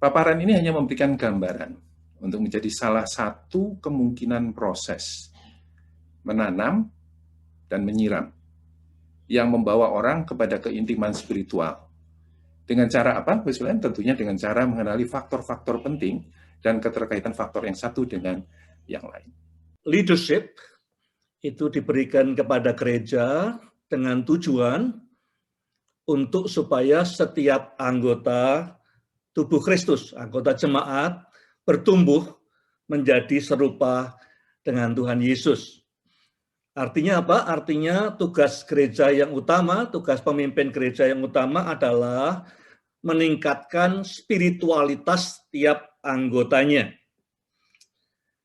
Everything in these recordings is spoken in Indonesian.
Paparan ini hanya memberikan gambaran untuk menjadi salah satu kemungkinan proses menanam dan menyiram yang membawa orang kepada keintiman spiritual. Dengan cara apa? Tentunya dengan cara mengenali faktor-faktor penting dan keterkaitan faktor yang satu dengan yang lain. Leadership itu diberikan kepada gereja dengan tujuan untuk supaya setiap anggota tubuh Kristus, anggota jemaat, bertumbuh menjadi serupa dengan Tuhan Yesus. Artinya apa? Artinya tugas gereja yang utama, tugas pemimpin gereja yang utama adalah meningkatkan spiritualitas tiap anggotanya.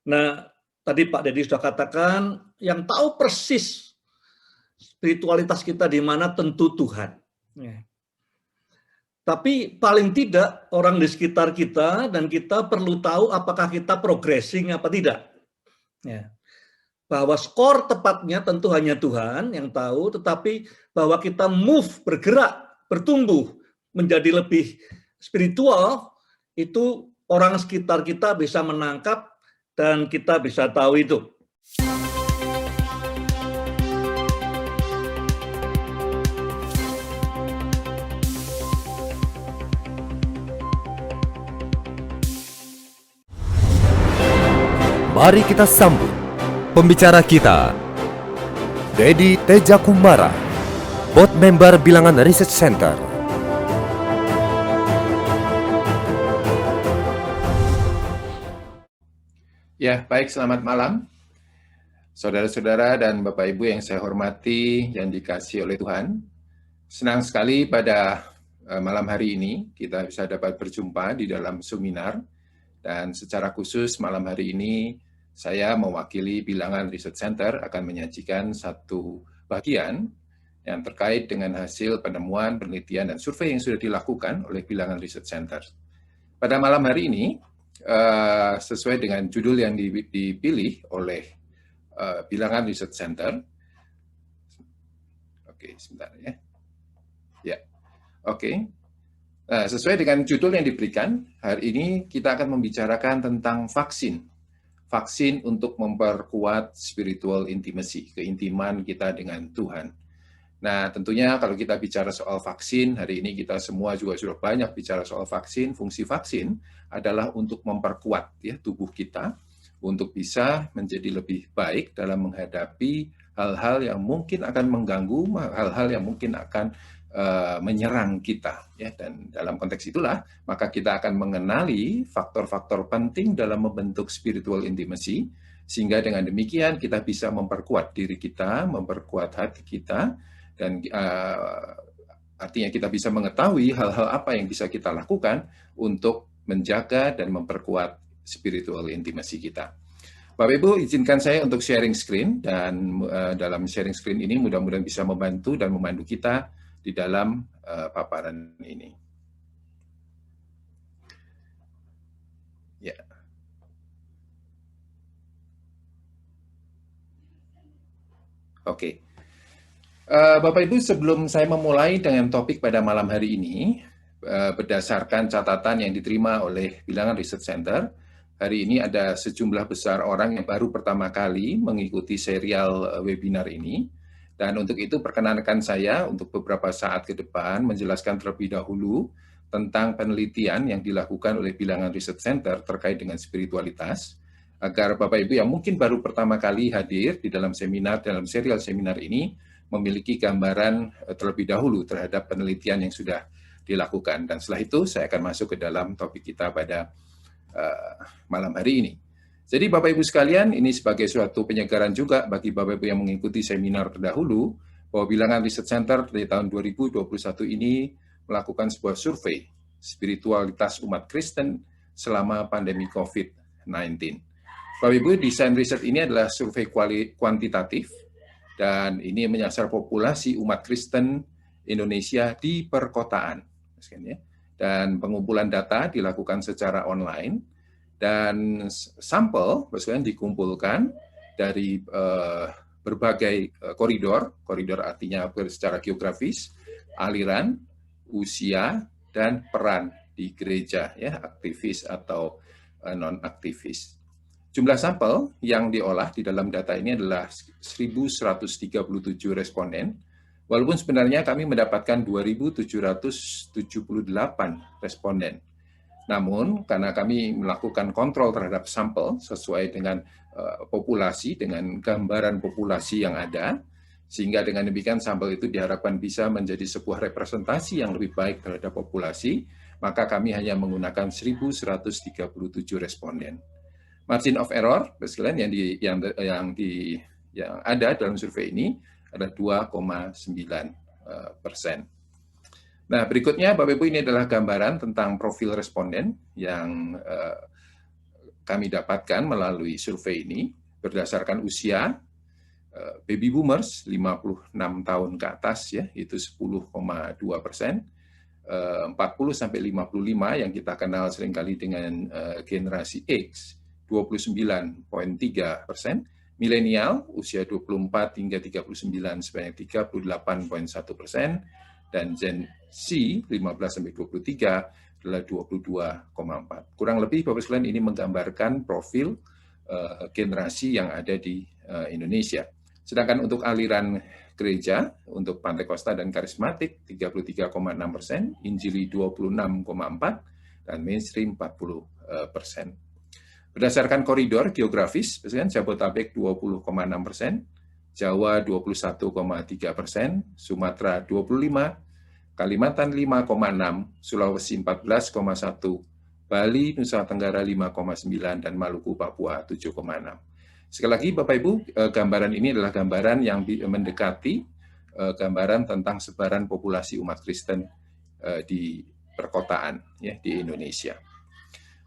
Nah, tadi Pak Dedi sudah katakan, yang tahu persis spiritualitas kita di mana tentu Tuhan. Tapi paling tidak orang di sekitar kita dan kita perlu tahu apakah kita progressing apa tidak. Bahwa skor tepatnya tentu hanya Tuhan yang tahu, tetapi bahwa kita move, bergerak, bertumbuh, menjadi lebih spiritual, itu orang sekitar kita bisa menangkap dan kita bisa tahu itu. Mari kita sambut pembicara kita, Dedi Tejakumara, Board Member Bilangan Research Center. Ya, baik, selamat malam. Saudara-saudara dan Bapak Ibu yang saya hormati, yang dikasihi oleh Tuhan. Senang sekali pada malam hari ini kita bisa dapat berjumpa di dalam seminar. Dan secara khusus malam hari ini saya mewakili Bilangan Research Center akan menyajikan satu bagian yang terkait dengan hasil penemuan, penelitian, dan survei yang sudah dilakukan oleh Bilangan Research Center. Pada malam hari ini, sesuai dengan judul yang dipilih oleh Bilangan Research Center. Oke, sebentar ya. Ya, oke. Nah, sesuai dengan judul yang diberikan, hari ini kita akan membicarakan tentang vaksin. Vaksin untuk memperkuat spiritual intimacy, keintiman kita dengan Tuhan. Nah, tentunya kalau kita bicara soal vaksin, hari ini kita semua juga sudah banyak bicara soal vaksin. Fungsi vaksin adalah untuk memperkuat ya tubuh kita untuk bisa menjadi lebih baik dalam menghadapi hal-hal yang mungkin akan mengganggu, hal-hal yang mungkin akan menyerang kita ya. Dan dalam konteks itulah maka kita akan mengenali faktor-faktor penting dalam membentuk spiritual intimacy, sehingga dengan demikian kita bisa memperkuat diri kita, memperkuat hati kita. Dan artinya kita bisa mengetahui hal-hal apa yang bisa kita lakukan untuk menjaga dan memperkuat spiritual intimacy kita. Bapak Ibu, izinkan saya untuk sharing screen, dan dalam sharing screen ini mudah-mudahan bisa membantu dan memandu kita di dalam paparan ini. Ya. Oke. Bapak Ibu, sebelum saya memulai dengan topik pada malam hari ini, berdasarkan catatan yang diterima oleh Bilangan Research Center, hari ini ada sejumlah besar orang yang baru pertama kali mengikuti serial webinar ini. Dan untuk itu perkenankan saya untuk beberapa saat ke depan menjelaskan terlebih dahulu tentang penelitian yang dilakukan oleh Bilangan Research Center terkait dengan spiritualitas, agar Bapak Ibu yang mungkin baru pertama kali hadir di dalam seminar, dalam serial seminar ini, memiliki gambaran terlebih dahulu terhadap penelitian yang sudah dilakukan. Dan setelah itu saya akan masuk ke dalam topik kita pada malam hari ini. Jadi Bapak Ibu sekalian, ini sebagai suatu penyegaran juga bagi Bapak Ibu yang mengikuti seminar terdahulu, bahwa Bilangan Research Center dari tahun 2021 ini melakukan sebuah survei spiritualitas umat Kristen selama pandemi COVID-19. Bapak Ibu, desain riset ini adalah survei kuantitatif, dan ini menyasar populasi umat Kristen Indonesia di perkotaan. Dan pengumpulan data dilakukan secara online, dan sampel dikumpulkan dari berbagai koridor artinya secara geografis, aliran, usia, dan peran di gereja, ya, aktivis atau non-aktivis. Jumlah sampel yang diolah di dalam data ini adalah 1.137 responden, walaupun sebenarnya kami mendapatkan 2.778 responden. Namun, karena kami melakukan kontrol terhadap sampel sesuai dengan populasi, dengan gambaran populasi yang ada, sehingga dengan demikian sampel itu diharapkan bisa menjadi sebuah representasi yang lebih baik terhadap populasi, maka kami hanya menggunakan 1.137 responden. Margin of error, sekalian, yang ada dalam survei ini ada 2,9%. Nah, berikutnya Bapak Ibu, ini adalah gambaran tentang profil responden yang kami dapatkan melalui survei ini berdasarkan usia. Baby boomers 56 tahun ke atas, ya, itu 10,2%. 40 sampai 55 yang kita kenal seringkali dengan generasi X 29,3%. Milenial usia 24 hingga 39 sebanyak 38,1%. Dan Gen Z 15 sampai 23 adalah 22,4. Kurang lebih Bapak sekalian ini menggambarkan profil generasi yang ada di Indonesia. Sedangkan untuk aliran gereja, untuk Pantekosta dan Karismatik 33,6%, Injili 26,4%, dan mainstream 40%. Berdasarkan koridor geografis, Jabodetabek 20,6%, Jawa 21,3%, Sumatera 25%, Kalimantan 5,6%, Sulawesi 14,1%, Bali, Nusa Tenggara 5,9%, dan Maluku, Papua 7,6%. Sekali lagi Bapak Ibu, gambaran ini adalah gambaran yang mendekati gambaran tentang sebaran populasi umat Kristen di perkotaan, ya, di Indonesia.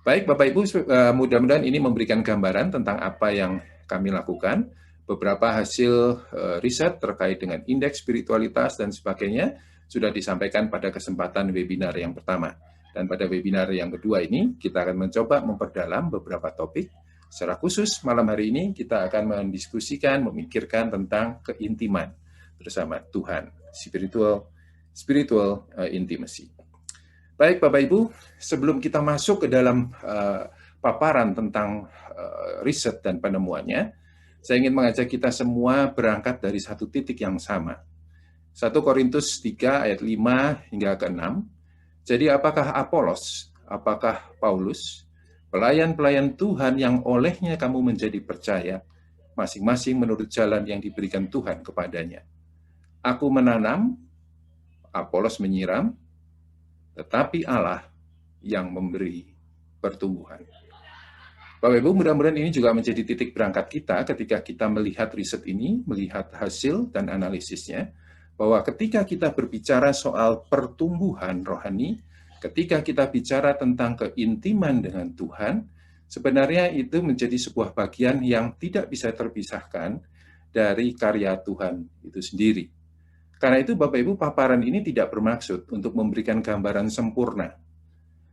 Baik Bapak Ibu, mudah-mudahan ini memberikan gambaran tentang apa yang kami lakukan. Beberapa hasil riset terkait dengan indeks spiritualitas dan sebagainya sudah disampaikan pada kesempatan webinar yang pertama. Dan pada webinar yang kedua ini, kita akan mencoba memperdalam beberapa topik. Secara khusus, malam hari ini kita akan mendiskusikan, memikirkan tentang keintiman bersama Tuhan, spiritual intimacy. Baik Bapak Ibu, sebelum kita masuk ke dalam paparan tentang riset dan penemuannya, saya ingin mengajak kita semua berangkat dari satu titik yang sama. 1 Korintus 3 ayat 5 hingga ke 6. Jadi apakah Apolos, apakah Paulus, pelayan-pelayan Tuhan yang olehnya kamu menjadi percaya, masing-masing menurut jalan yang diberikan Tuhan kepadanya. Aku menanam, Apolos menyiram, tetapi Allah yang memberi pertumbuhan. Bapak Ibu, mudah-mudahan ini juga menjadi titik berangkat kita ketika kita melihat riset ini, melihat hasil dan analisisnya, bahwa ketika kita berbicara soal pertumbuhan rohani, ketika kita bicara tentang keintiman dengan Tuhan, sebenarnya itu menjadi sebuah bagian yang tidak bisa terpisahkan dari karya Tuhan itu sendiri. Karena itu Bapak Ibu, paparan ini tidak bermaksud untuk memberikan gambaran sempurna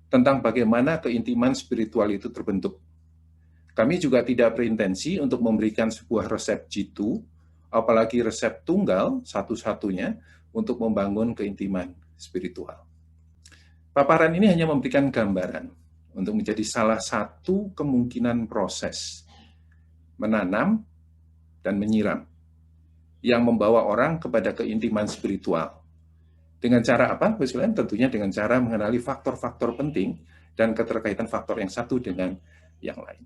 tentang bagaimana keintiman spiritual itu terbentuk. Kami juga tidak berintensi untuk memberikan sebuah resep jitu, apalagi resep tunggal satu-satunya untuk membangun keintiman spiritual. Paparan ini hanya memberikan gambaran untuk menjadi salah satu kemungkinan proses menanam dan menyiram yang membawa orang kepada keintiman spiritual. Dengan cara apa? Tentunya dengan cara mengenali faktor-faktor penting dan keterkaitan faktor yang satu dengan yang lain.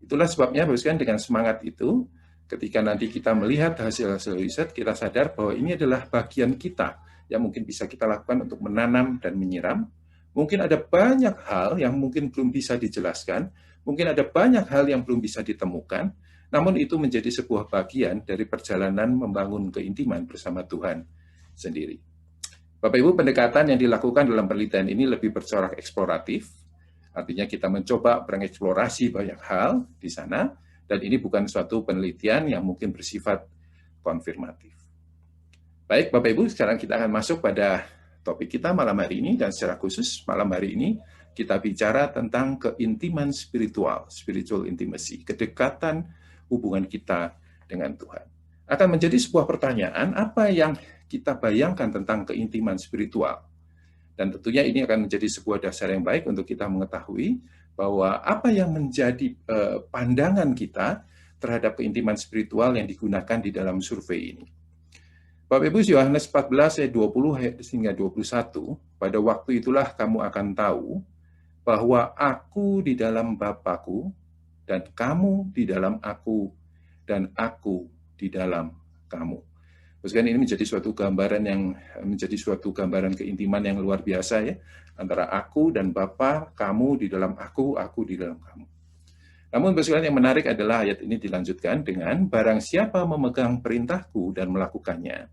Itulah sebabnya dengan semangat itu, ketika nanti kita melihat hasil-hasil riset, kita sadar bahwa ini adalah bagian kita yang mungkin bisa kita lakukan untuk menanam dan menyiram. Mungkin ada banyak hal yang mungkin belum bisa dijelaskan, mungkin ada banyak hal yang belum bisa ditemukan, namun itu menjadi sebuah bagian dari perjalanan membangun keintiman bersama Tuhan sendiri. Bapak Ibu, pendekatan yang dilakukan dalam penelitian ini lebih bercorak eksploratif, artinya kita mencoba mengeksplorasi banyak hal di sana, dan ini bukan suatu penelitian yang mungkin bersifat konfirmatif. Baik Bapak Ibu, sekarang kita akan masuk pada topik kita malam hari ini, dan secara khusus malam hari ini kita bicara tentang keintiman spiritual, spiritual intimacy, kedekatan hubungan kita dengan Tuhan. Akan menjadi sebuah pertanyaan, apa yang kita bayangkan tentang keintiman spiritual? Dan tentunya ini akan menjadi sebuah dasar yang baik untuk kita mengetahui bahwa apa yang menjadi pandangan kita terhadap keintiman spiritual yang digunakan di dalam survei ini. Bapak Ibu, Yohanes 14 ayat 20 hingga 21, pada waktu itulah kamu akan tahu bahwa aku di dalam Bapa-Ku dan kamu di dalam aku dan aku di dalam kamu. Terus ini menjadi suatu gambaran keintiman yang luar biasa ya, antara aku dan Bapa, kamu di dalam aku di dalam kamu. Namun yang menarik adalah ayat ini dilanjutkan dengan barang siapa memegang perintahku dan melakukannya,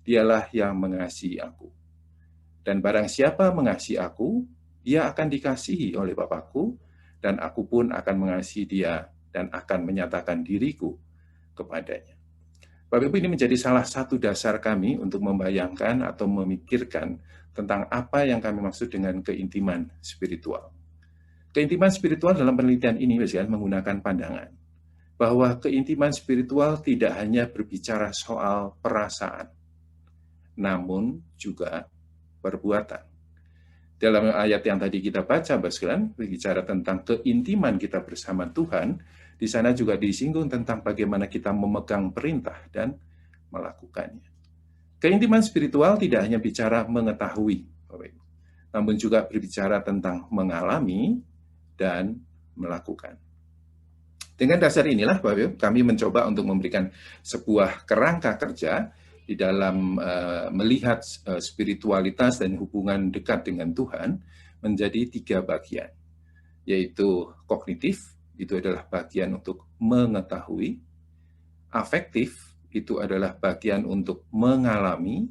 dialah yang mengasihi aku. Dan barang siapa mengasihi aku, ia akan dikasihi oleh Bapakku, dan aku pun akan mengasihi dia dan akan menyatakan diriku kepadanya. Bapak Ibu, ini menjadi salah satu dasar kami untuk membayangkan atau memikirkan tentang apa yang kami maksud dengan keintiman spiritual. Keintiman spiritual dalam penelitian ini menggunakan pandangan bahwa keintiman spiritual tidak hanya berbicara soal perasaan, namun juga perbuatan. Dalam ayat yang tadi kita baca, berbicara tentang keintiman kita bersama Tuhan, di sana juga disinggung tentang bagaimana kita memegang perintah dan melakukannya. Keintiman spiritual tidak hanya bicara mengetahui, namun juga berbicara tentang mengalami dan melakukan. Dengan dasar inilah, Bapak Ibu, kami mencoba untuk memberikan sebuah kerangka kerja di dalam melihat spiritualitas dan hubungan dekat dengan Tuhan menjadi 3 bagian, yaitu kognitif, itu adalah bagian untuk mengetahui, afektif, itu adalah bagian untuk mengalami,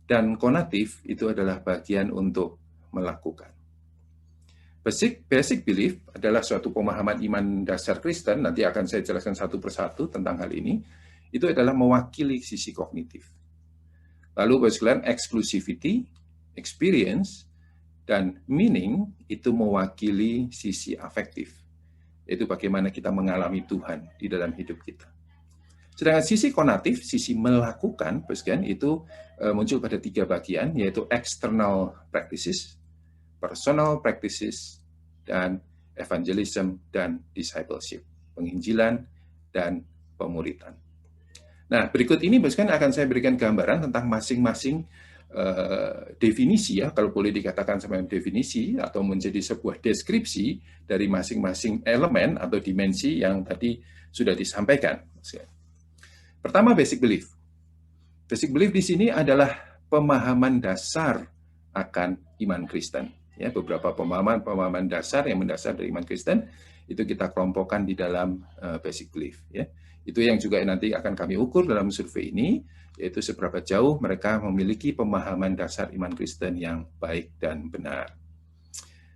dan konatif, itu adalah bagian untuk melakukan. Basic belief adalah suatu pemahaman iman dasar Kristen, nanti akan saya jelaskan satu persatu tentang hal ini, itu adalah mewakili sisi kognitif. Lalu exclusivity, experience, dan meaning itu mewakili sisi afektif. Itu bagaimana kita mengalami Tuhan di dalam hidup kita. Sedangkan sisi konatif, sisi melakukan, itu muncul pada 3 bagian, yaitu external practices, personal practices, dan evangelism dan discipleship, penginjilan dan pemuritan. Nah, berikut ini akan saya berikan gambaran tentang masing-masing definisi ya, kalau boleh dikatakan sebagai definisi atau menjadi sebuah deskripsi dari masing-masing elemen atau dimensi yang tadi sudah disampaikan. Pertama, basic belief. Basic belief di sini adalah pemahaman dasar akan iman Kristen. Ya, beberapa pemahaman dasar yang mendasar dari iman Kristen itu kita kelompokkan di dalam basic belief. Ya. Itu yang juga nanti akan kami ukur dalam survei ini, yaitu seberapa jauh mereka memiliki pemahaman dasar iman Kristen yang baik dan benar.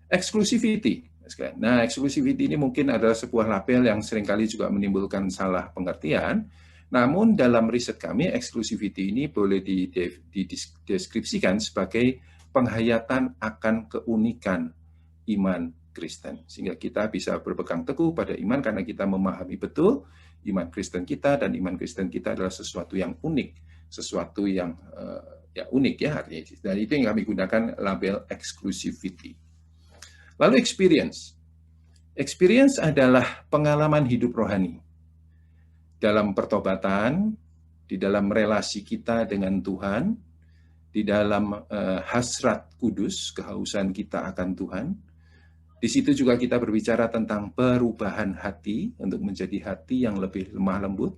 Exclusivity. Nah, exclusivity ini mungkin adalah sebuah label yang seringkali juga menimbulkan salah pengertian, namun dalam riset kami, exclusivity ini boleh dideskripsikan sebagai penghayatan akan keunikan iman Kristen. Sehingga kita bisa berpegang teguh pada iman karena kita memahami betul iman Kristen kita, dan iman Kristen kita adalah sesuatu yang unik, sesuatu yang unik ya artinya. Dan itu yang kami gunakan label exclusivity. Lalu experience. Experience adalah pengalaman hidup rohani. Dalam pertobatan, di dalam relasi kita dengan Tuhan, di dalam hasrat kudus, kehausan kita akan Tuhan. Di situ juga kita berbicara tentang perubahan hati untuk menjadi hati yang lebih lemah lembut,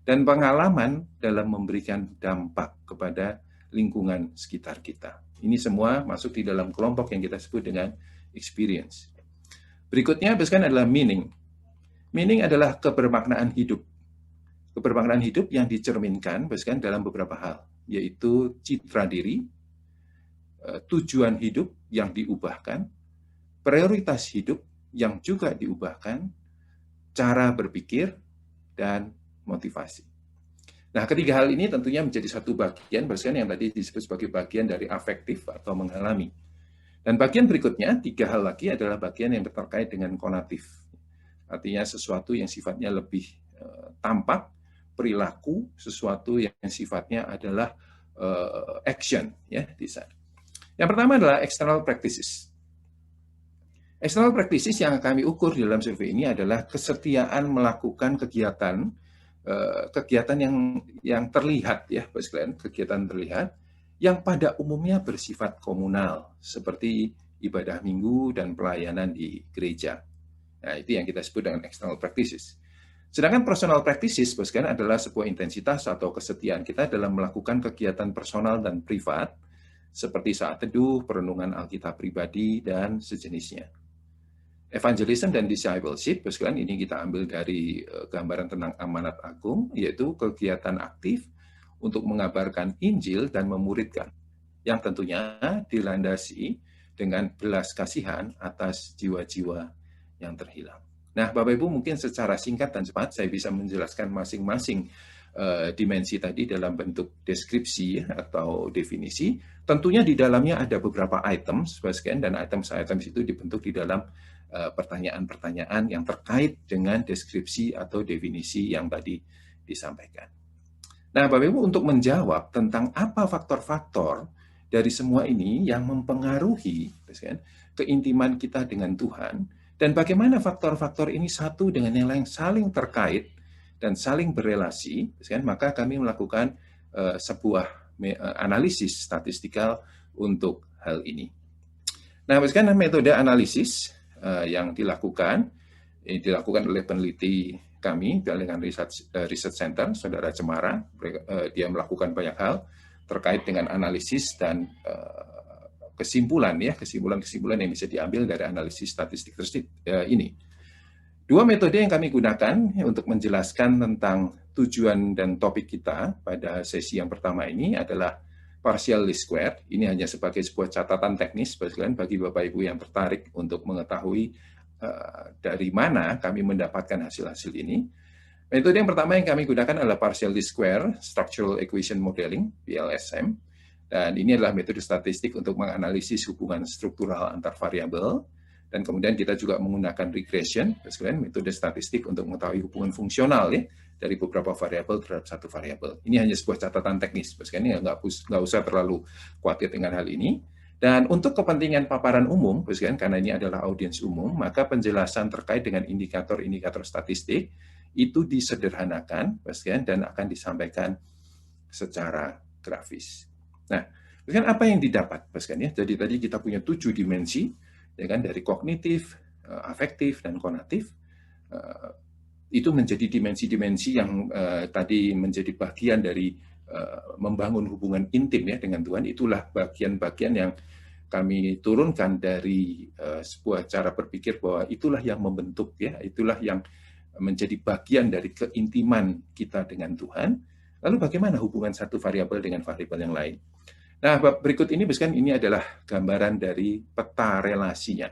dan pengalaman dalam memberikan dampak kepada lingkungan sekitar kita. Ini semua masuk di dalam kelompok yang kita sebut dengan experience. Berikutnya adalah meaning. Meaning adalah kebermaknaan hidup. Kebermaknaan hidup yang dicerminkan dalam beberapa hal, yaitu citra diri, tujuan hidup yang diubahkan, prioritas hidup yang juga diubahkan, cara berpikir, dan motivasi. Nah, ketiga hal ini tentunya menjadi satu bagian yang tadi disebut sebagai bagian dari afektif atau mengalami. Dan bagian berikutnya, 3 hal lagi adalah bagian yang terkait dengan konatif. Artinya sesuatu yang sifatnya lebih tampak, perilaku, sesuatu yang sifatnya adalah action ya di sana. Yang pertama adalah external practices. External practices yang kami ukur di dalam survei ini adalah kesetiaan melakukan kegiatan yang terlihat ya, Bapak sekalian, kegiatan terlihat yang pada umumnya bersifat komunal seperti ibadah minggu dan pelayanan di gereja. Nah, itu yang kita sebut dengan external practices. Sedangkan personal practices, Bapak sekalian, adalah sebuah intensitas atau kesetiaan kita dalam melakukan kegiatan personal dan privat seperti saat teduh, perenungan Alkitab pribadi, dan sejenisnya. Evangelism dan discipleship, sekalian, ini kita ambil dari gambaran tentang amanat agung, yaitu kegiatan aktif untuk mengabarkan Injil dan memuridkan, yang tentunya dilandasi dengan belas kasihan atas jiwa-jiwa yang terhilang. Nah, Bapak Ibu, mungkin secara singkat dan cepat saya bisa menjelaskan masing-masing dimensi tadi dalam bentuk deskripsi atau definisi. Tentunya di dalamnya ada beberapa items, dan items itu dibentuk di dalam pertanyaan-pertanyaan yang terkait dengan deskripsi atau definisi yang tadi disampaikan. Nah, Bapak Ibu, untuk menjawab tentang apa faktor-faktor dari semua ini yang mempengaruhi keintiman kita dengan Tuhan, dan bagaimana faktor-faktor ini satu dengan yang lain saling terkait dan saling berelasi, maka kami melakukan sebuah analisis statistikal untuk hal ini. Nah, metode analisis yang dilakukan oleh peneliti kami, Bilangan Research Center, Saudara Cemara. Dia melakukan banyak hal terkait dengan analisis dan kesimpulan yang bisa diambil dari analisis statistik ini. Dua metode yang kami gunakan untuk menjelaskan tentang tujuan dan topik kita pada sesi yang pertama ini adalah partial least square. Ini hanya sebagai sebuah catatan teknis bagi Bapak Ibu yang tertarik untuk mengetahui dari mana kami mendapatkan hasil-hasil ini. Metode yang pertama yang kami gunakan adalah partial least square structural equation modeling (PLSM). Dan ini adalah metode statistik untuk menganalisis hubungan struktural antar variabel. Dan kemudian kita juga menggunakan regression, metode statistik untuk mengetahui hubungan fungsional ya, dari beberapa variabel terhadap satu variabel. Ini hanya sebuah catatan teknis, ini nggak usah terlalu khawatir dengan hal ini. Dan untuk kepentingan paparan umum, karena ini adalah audiens umum, maka penjelasan terkait dengan indikator-indikator statistik itu disederhanakan, dan akan disampaikan secara grafis. Nah, apa yang didapat, Jadi tadi kita punya 7 dimensi, dari kognitif, afektif, dan konatif. Itu menjadi dimensi-dimensi yang tadi menjadi bagian dari membangun hubungan intim ya dengan Tuhan. Itulah bagian-bagian yang kami turunkan dari sebuah cara berpikir bahwa itulah yang membentuk ya, itulah yang menjadi bagian dari keintiman kita dengan Tuhan. Lalu bagaimana hubungan satu variabel dengan variabel yang lain? Nah, berikut ini ini adalah gambaran dari peta relasinya.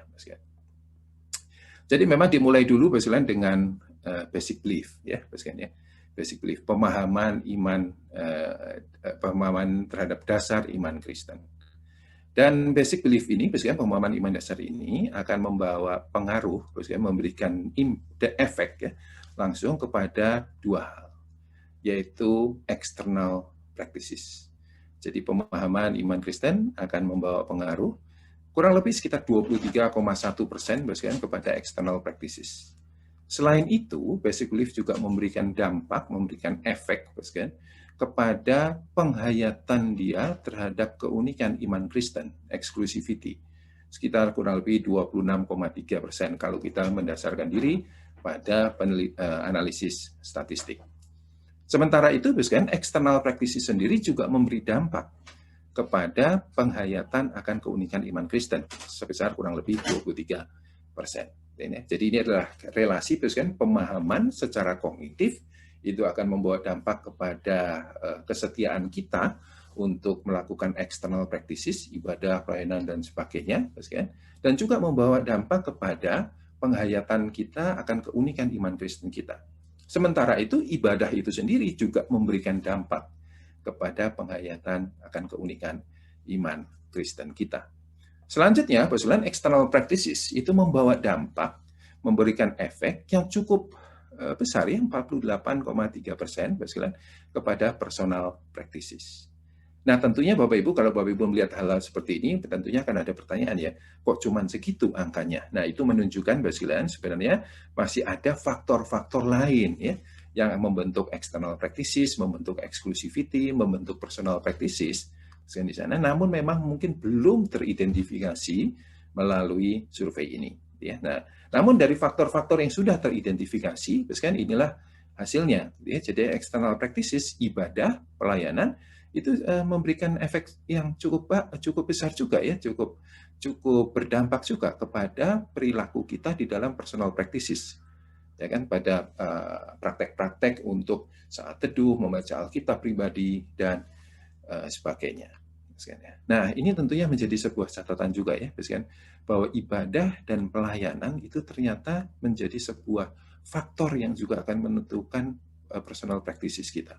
Jadi memang dimulai dulu dengan basic belief ya, basic belief, pemahaman iman, pemahaman terhadap dasar iman Kristen. Dan basic belief ini, pemahaman iman dasar ini akan membawa pengaruh, memberikan efek ya, langsung kepada dua hal, yaitu external practices. Jadi pemahaman iman Kristen akan membawa pengaruh kurang lebih sekitar 23,1% kepada external practices. Selain itu, basic belief juga memberikan dampak, memberikan efek kepada penghayatan dia terhadap keunikan iman Kristen, exclusivity, sekitar kurang lebih 26,3% kalau kita mendasarkan diri pada analisis statistik. Sementara itu, external practices sendiri juga memberi dampak kepada penghayatan akan keunikan iman Kristen sebesar kurang lebih 23%. Jadi ini adalah relasi, pemahaman secara kognitif itu akan membawa dampak kepada kesetiaan kita untuk melakukan external practices, ibadah, pelayanan, dan sebagainya, dan juga membawa dampak kepada penghayatan kita akan keunikan iman Kristen kita. Sementara itu, ibadah itu sendiri juga memberikan dampak kepada penghayatan akan keunikan iman Kristen kita. Selanjutnya, external practices itu membawa dampak, memberikan efek yang cukup besar ya, 48,3% kepada personal practices. Nah, tentunya Bapak Ibu, kalau Bapak Ibu melihat hal-hal seperti ini, tentunya akan ada pertanyaan ya, kok cuman segitu angkanya? Nah, itu menunjukkan sebenarnya masih ada faktor-faktor lain ya, yang membentuk external practices, membentuk exclusivity, membentuk personal practices di sana, namun memang mungkin belum teridentifikasi melalui survei ini. Ya. Nah, namun dari faktor-faktor yang sudah teridentifikasi, inilah hasilnya. Ya. Jadi external practices, ibadah, pelayanan, itu memberikan efek yang cukup besar juga ya, cukup berdampak juga kepada perilaku kita di dalam personal practices, ya kan, pada praktek-praktek untuk saat teduh, membaca Alkitab pribadi dan sebagainya. Nah, ini tentunya menjadi sebuah catatan juga ya, bahwa ibadah dan pelayanan itu ternyata menjadi sebuah faktor yang juga akan menentukan personal practices kita.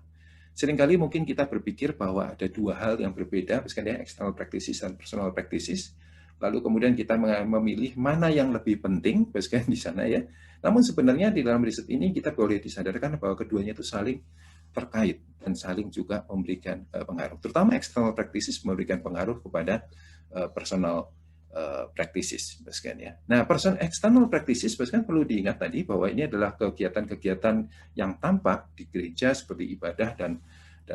Seringkali mungkin kita berpikir bahwa ada dua hal yang berbeda, misalnya external practices dan personal practices. Lalu kemudian kita memilih mana yang lebih penting, di sana ya. Namun sebenarnya di dalam riset ini kita boleh disadarkan bahwa keduanya itu saling terkait dan saling juga memberikan pengaruh. Terutama external practices memberikan pengaruh kepada personal practices, ya. Nah, external practices, perlu diingat tadi bahwa ini adalah kegiatan-kegiatan yang tampak di gereja seperti ibadah dan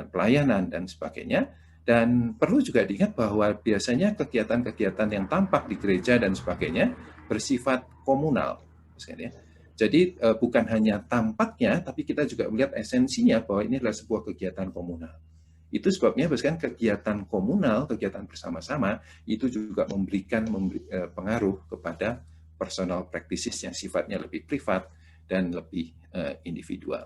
pelayanan dan sebagainya. Dan perlu juga diingat bahwa biasanya kegiatan-kegiatan yang tampak di gereja dan sebagainya bersifat komunal, ya. Jadi bukan hanya tampaknya, tapi kita juga melihat esensinya bahwa ini adalah sebuah kegiatan komunal. Itu sebabnya kegiatan komunal, kegiatan bersama-sama, itu juga memberikan pengaruh kepada personal practices yang sifatnya lebih privat dan lebih individual.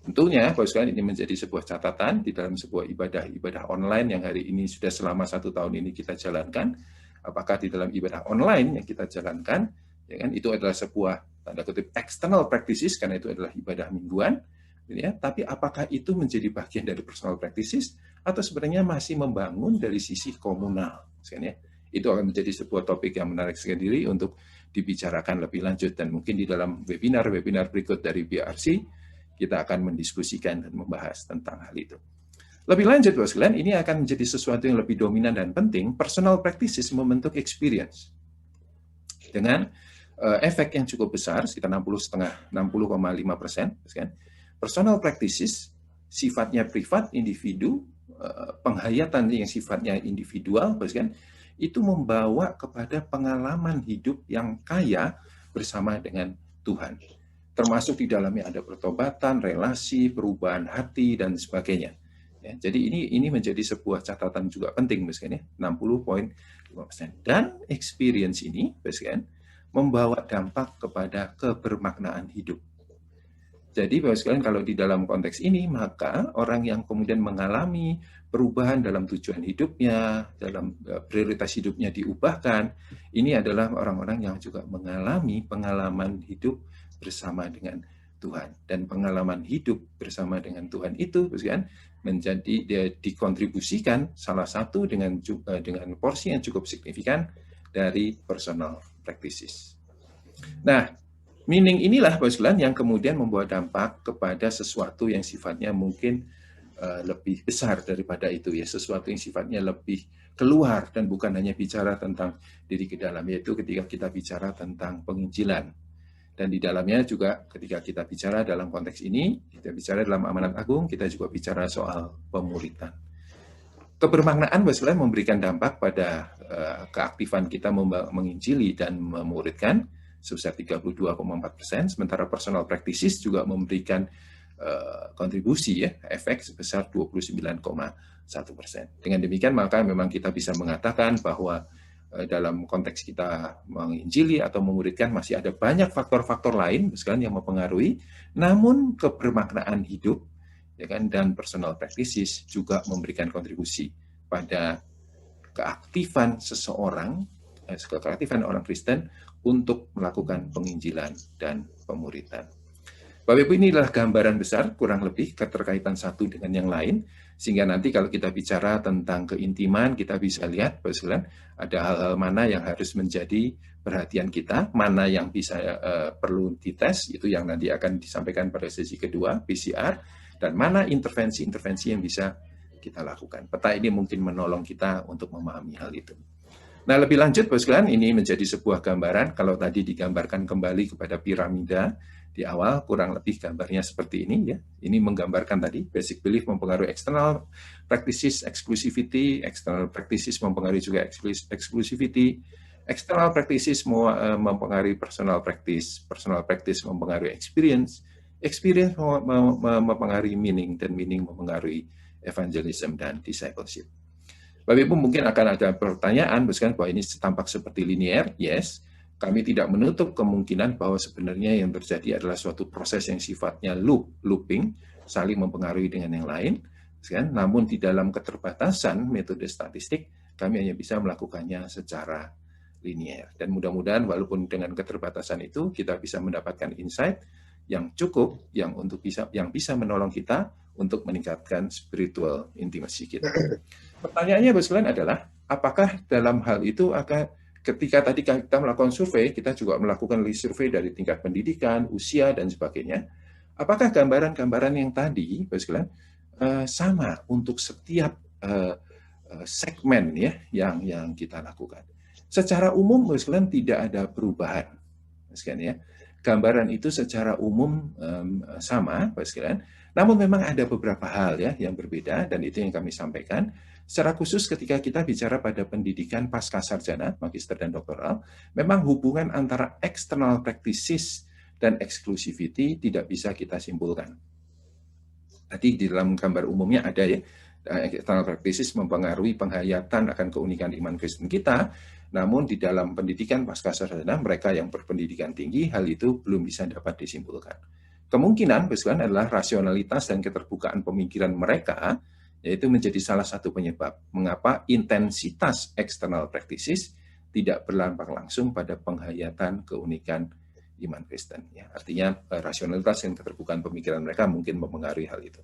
Tentunya, ini menjadi sebuah catatan di dalam sebuah ibadah online yang hari ini sudah selama 1 tahun ini kita jalankan. Apakah di dalam ibadah online yang kita jalankan, ya kan, itu adalah sebuah tanda kutip external practices, karena itu adalah ibadah mingguan, ya, tapi apakah itu menjadi bagian dari personal practices atau sebenarnya masih membangun dari sisi komunal, ya? Itu akan menjadi sebuah topik yang menarik sendiri untuk dibicarakan lebih lanjut, dan mungkin di dalam webinar berikut dari BRC kita akan mendiskusikan dan membahas tentang hal itu. Lebih lanjut, Bapak sekalian, ini akan menjadi sesuatu yang lebih dominan dan penting. Personal practices membentuk experience dengan efek yang cukup besar, sekitar 60,5%, kan? Personal practices sifatnya privat, individu, penghayatan yang sifatnya individual, kan, itu membawa kepada pengalaman hidup yang kaya bersama dengan Tuhan. Termasuk di dalamnya ada pertobatan, relasi, perubahan hati, dan sebagainya. Ya, jadi ini menjadi sebuah catatan juga penting, kan, ya, 60,5%. Dan experience ini, kan, membawa dampak kepada kebermaknaan hidup. Jadi, Bapak sekalian, kalau di dalam konteks ini, maka orang yang kemudian mengalami perubahan dalam tujuan hidupnya, dalam prioritas hidupnya diubahkan, ini adalah orang-orang yang juga mengalami pengalaman hidup bersama dengan Tuhan. Dan pengalaman hidup bersama dengan Tuhan itu, Bapak sekalian, menjadi dikontribusikan salah satu dengan porsi yang cukup signifikan dari personal practices. Nah, meaning inilah, Bapak sekalian, yang kemudian membawa dampak kepada sesuatu yang sifatnya mungkin lebih besar daripada itu, ya, sesuatu yang sifatnya lebih keluar dan bukan hanya bicara tentang diri ke dalam, yaitu ketika kita bicara tentang penginjilan. Dan di dalamnya juga ketika kita bicara dalam konteks ini, kita bicara dalam amanat agung, kita juga bicara soal pemuritan. Kebermaknaan, Bapak sekalian, memberikan dampak pada keaktifan kita menginjili dan memuridkan sebesar 32,4%, sementara personal practices juga memberikan kontribusi, ya, efek sebesar 29,1%. Dengan demikian, maka memang kita bisa mengatakan bahwa dalam konteks kita menginjili atau memuridkan masih ada banyak faktor-faktor lain yang mempengaruhi, namun kebermaknaan hidup, ya kan, dan personal practices juga memberikan kontribusi pada keaktifan seseorang, keaktifan orang Kristen untuk melakukan penginjilan dan pemuritan. Bapak Ibu, ini adalah gambaran besar kurang lebih keterkaitan satu dengan yang lain, sehingga nanti kalau kita bicara tentang keintiman, kita bisa lihat, Bapak sekalian, ada hal-hal mana yang harus menjadi perhatian kita, mana yang bisa perlu dites, itu yang nanti akan disampaikan pada sesi kedua, PCR, dan mana intervensi-intervensi yang bisa kita lakukan. Peta ini mungkin menolong kita untuk memahami hal itu. Nah, lebih lanjut, Bapak sekalian, ini menjadi sebuah gambaran. Kalau tadi digambarkan kembali kepada piramida di awal, kurang lebih gambarnya seperti ini ya. Ini menggambarkan tadi basic belief mempengaruhi external practices, exclusivity, external practices mempengaruhi juga exclusivity, external practices mempengaruhi personal practice mempengaruhi experience mempengaruhi meaning, dan meaning mempengaruhi evangelism dan discipleship. Bapak Ibu mungkin akan ada pertanyaan, bahwa ini tampak seperti linear. Yes, kami tidak menutup kemungkinan bahwa sebenarnya yang terjadi adalah suatu proses yang sifatnya looping, saling mempengaruhi dengan yang lain. Namun di dalam keterbatasan metode statistik, kami hanya bisa melakukannya secara linear. Dan mudah-mudahan walaupun dengan keterbatasan itu, kita bisa mendapatkan insight yang cukup, yang bisa menolong kita untuk meningkatkan spiritual intimacy kita. Pertanyaannya Bapak sekalian adalah, apakah dalam hal itu ketika tadi kita melakukan survei, kita juga melakukan survei dari tingkat pendidikan, usia, dan sebagainya, apakah gambaran-gambaran yang tadi Bapak sekalian sama untuk setiap segmen ya yang kita lakukan? Secara umum Bapak sekalian tidak ada perubahan, Bapak sekalian ya. Gambaran itu secara umum sama, Bapak sekalian. Namun memang ada beberapa hal ya yang berbeda, dan itu yang kami sampaikan. Secara khusus ketika kita bicara pada pendidikan pasca sarjana, magister dan doktoral, memang hubungan antara external practices dan exclusivity tidak bisa kita simpulkan. Tadi di dalam gambar umumnya ada ya, external practices mempengaruhi penghayatan akan keunikan iman Kristen kita, namun di dalam pendidikan pasca sarjana, mereka yang berpendidikan tinggi, hal itu belum bisa dapat disimpulkan. Kemungkinan adalah rasionalitas dan keterbukaan pemikiran mereka, yaitu menjadi salah satu penyebab mengapa intensitas external practices tidak berdampak langsung pada penghayatan keunikan iman Kristen. Ya, artinya rasionalitas dan keterbukaan pemikiran mereka mungkin mempengaruhi hal itu.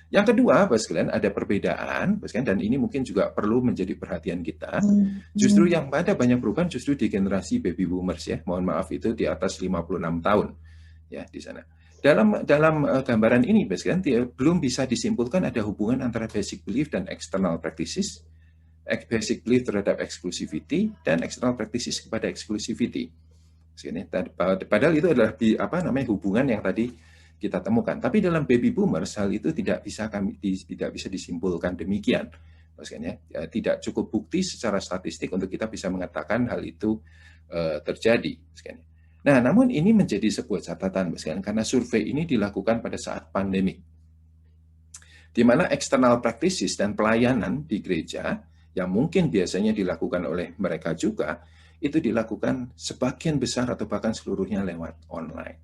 Yang kedua, Bapak sekalian, ada perbedaan, Bapak sekalian, dan ini mungkin juga perlu menjadi perhatian kita. Justru yang pada banyak perubahan justru di generasi baby boomers ya. Mohon maaf itu di atas 56 tahun ya di sana. Dalam gambaran ini, Bapak sekalian, belum bisa disimpulkan ada hubungan antara basic belief dan external practices, basic belief terhadap exclusivity, dan external practices kepada exclusivity. Padahal itu adalah hubungan yang tadi kita temukan. Tapi dalam baby boomers hal itu tidak bisa disimpulkan demikian. Maksudnya tidak cukup bukti secara statistik untuk kita bisa mengatakan hal itu terjadi. Nah, namun ini menjadi sebuah catatan, karena survei ini dilakukan pada saat pandemi, di mana external practices dan pelayanan di gereja yang mungkin biasanya dilakukan oleh mereka juga, itu dilakukan sebagian besar atau bahkan seluruhnya lewat online.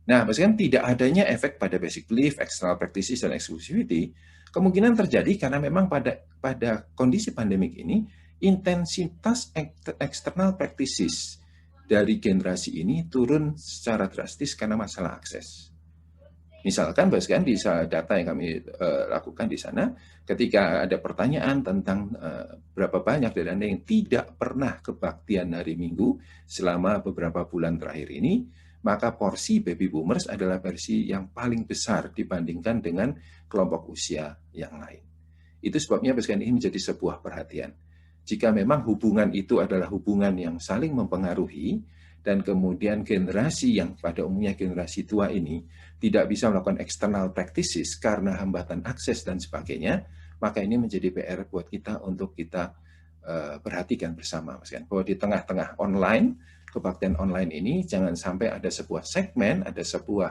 Nah, tidak adanya efek pada basic belief, external practices, dan exclusivity, kemungkinan terjadi karena memang pada kondisi pandemik ini, intensitas external practices dari generasi ini turun secara drastis karena masalah akses. Misalkan, di data yang kami lakukan di sana, ketika ada pertanyaan tentang berapa banyak dari Anda yang tidak pernah kebaktian hari Minggu selama beberapa bulan terakhir ini, maka porsi baby boomers adalah versi yang paling besar dibandingkan dengan kelompok usia yang lain. Itu sebabnya ini menjadi sebuah perhatian. Jika memang hubungan itu adalah hubungan yang saling mempengaruhi, dan kemudian generasi yang pada umumnya generasi tua ini tidak bisa melakukan external practices karena hambatan akses dan sebagainya, maka ini menjadi PR buat kita untuk kita perhatikan bersama, bahwa di tengah-tengah online, kebaktian online ini jangan sampai ada sebuah segmen, ada sebuah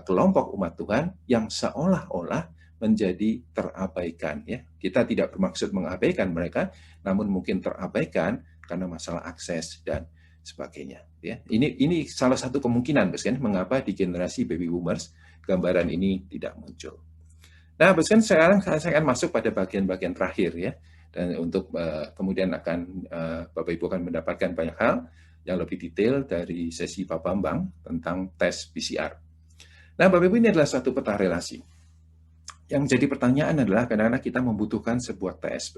kelompok umat Tuhan yang seolah-olah menjadi terabaikan ya. Kita tidak bermaksud mengabaikan mereka, namun mungkin terabaikan karena masalah akses dan sebagainya ya. Ini salah satu kemungkinan mengapa di generasi baby boomers gambaran ini tidak muncul. Nah, sekarang saya akan masuk pada bagian-bagian terakhir ya, dan untuk kemudian akan Bapak Ibu akan mendapatkan banyak hal yang lebih detail dari sesi Pak Bambang tentang tes PCR. Nah, Bapak Ibu, ini adalah suatu peta relasi. Yang menjadi pertanyaan adalah kadang-kadang kita membutuhkan sebuah tes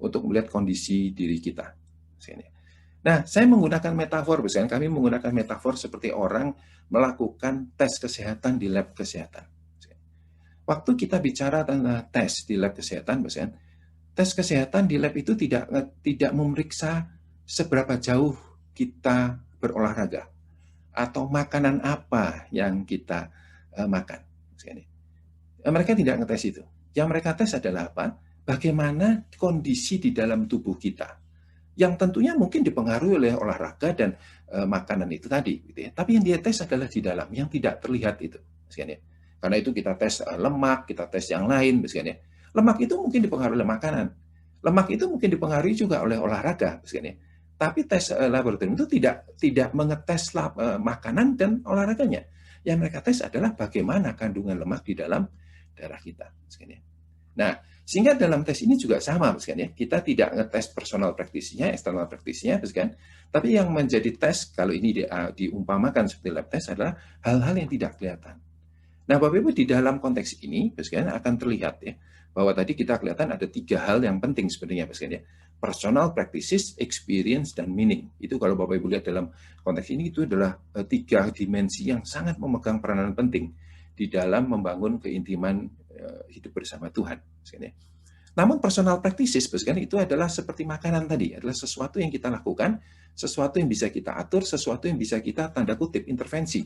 untuk melihat kondisi diri kita. Nah, saya menggunakan metafor, kami menggunakan metafor seperti orang melakukan tes kesehatan di lab kesehatan. waktu kita bicara tentang tes di lab kesehatan, misalkan, tes kesehatan di lab itu tidak memeriksa seberapa jauh kita berolahraga atau makanan apa yang kita makan. Mereka tidak ngetes itu. Yang mereka tes adalah apa? Bagaimana kondisi di dalam tubuh kita, yang tentunya mungkin dipengaruhi oleh olahraga dan makanan itu tadi, gitu ya. Tapi yang dia tes adalah di dalam, yang tidak terlihat itu, misalnya. Karena itu kita tes lemak, kita tes yang lain, misalnya. Lemak itu mungkin dipengaruhi oleh makanan, lemak itu mungkin dipengaruhi juga oleh olahraga, misalnya. Tapi tes laboratorium itu tidak mengetes makanan dan olahraganya. Yang mereka tes adalah bagaimana kandungan lemak di dalam darah kita, misalnya. Nah, sehingga dalam tes ini juga sama, misalkan ya, kita tidak ngetes personal practice-nya, external practice-nya, misalkan, tapi yang menjadi tes, kalau ini diumpamakan seperti lab test adalah hal-hal yang tidak kelihatan. Nah, Bapak Ibu, di dalam konteks ini, misalkan akan terlihat ya, bahwa tadi kita kelihatan ada 3 hal yang penting sebenarnya, misalkan ya, personal practices, experience, dan meaning. Itu kalau Bapak Ibu lihat dalam konteks ini, itu adalah 3 dimensi yang sangat memegang peranan penting di dalam membangun keintiman hidup bersama Tuhan. Namun personal practices itu adalah seperti makanan tadi, adalah sesuatu yang kita lakukan, sesuatu yang bisa kita atur, sesuatu yang bisa kita tanda kutip intervensi,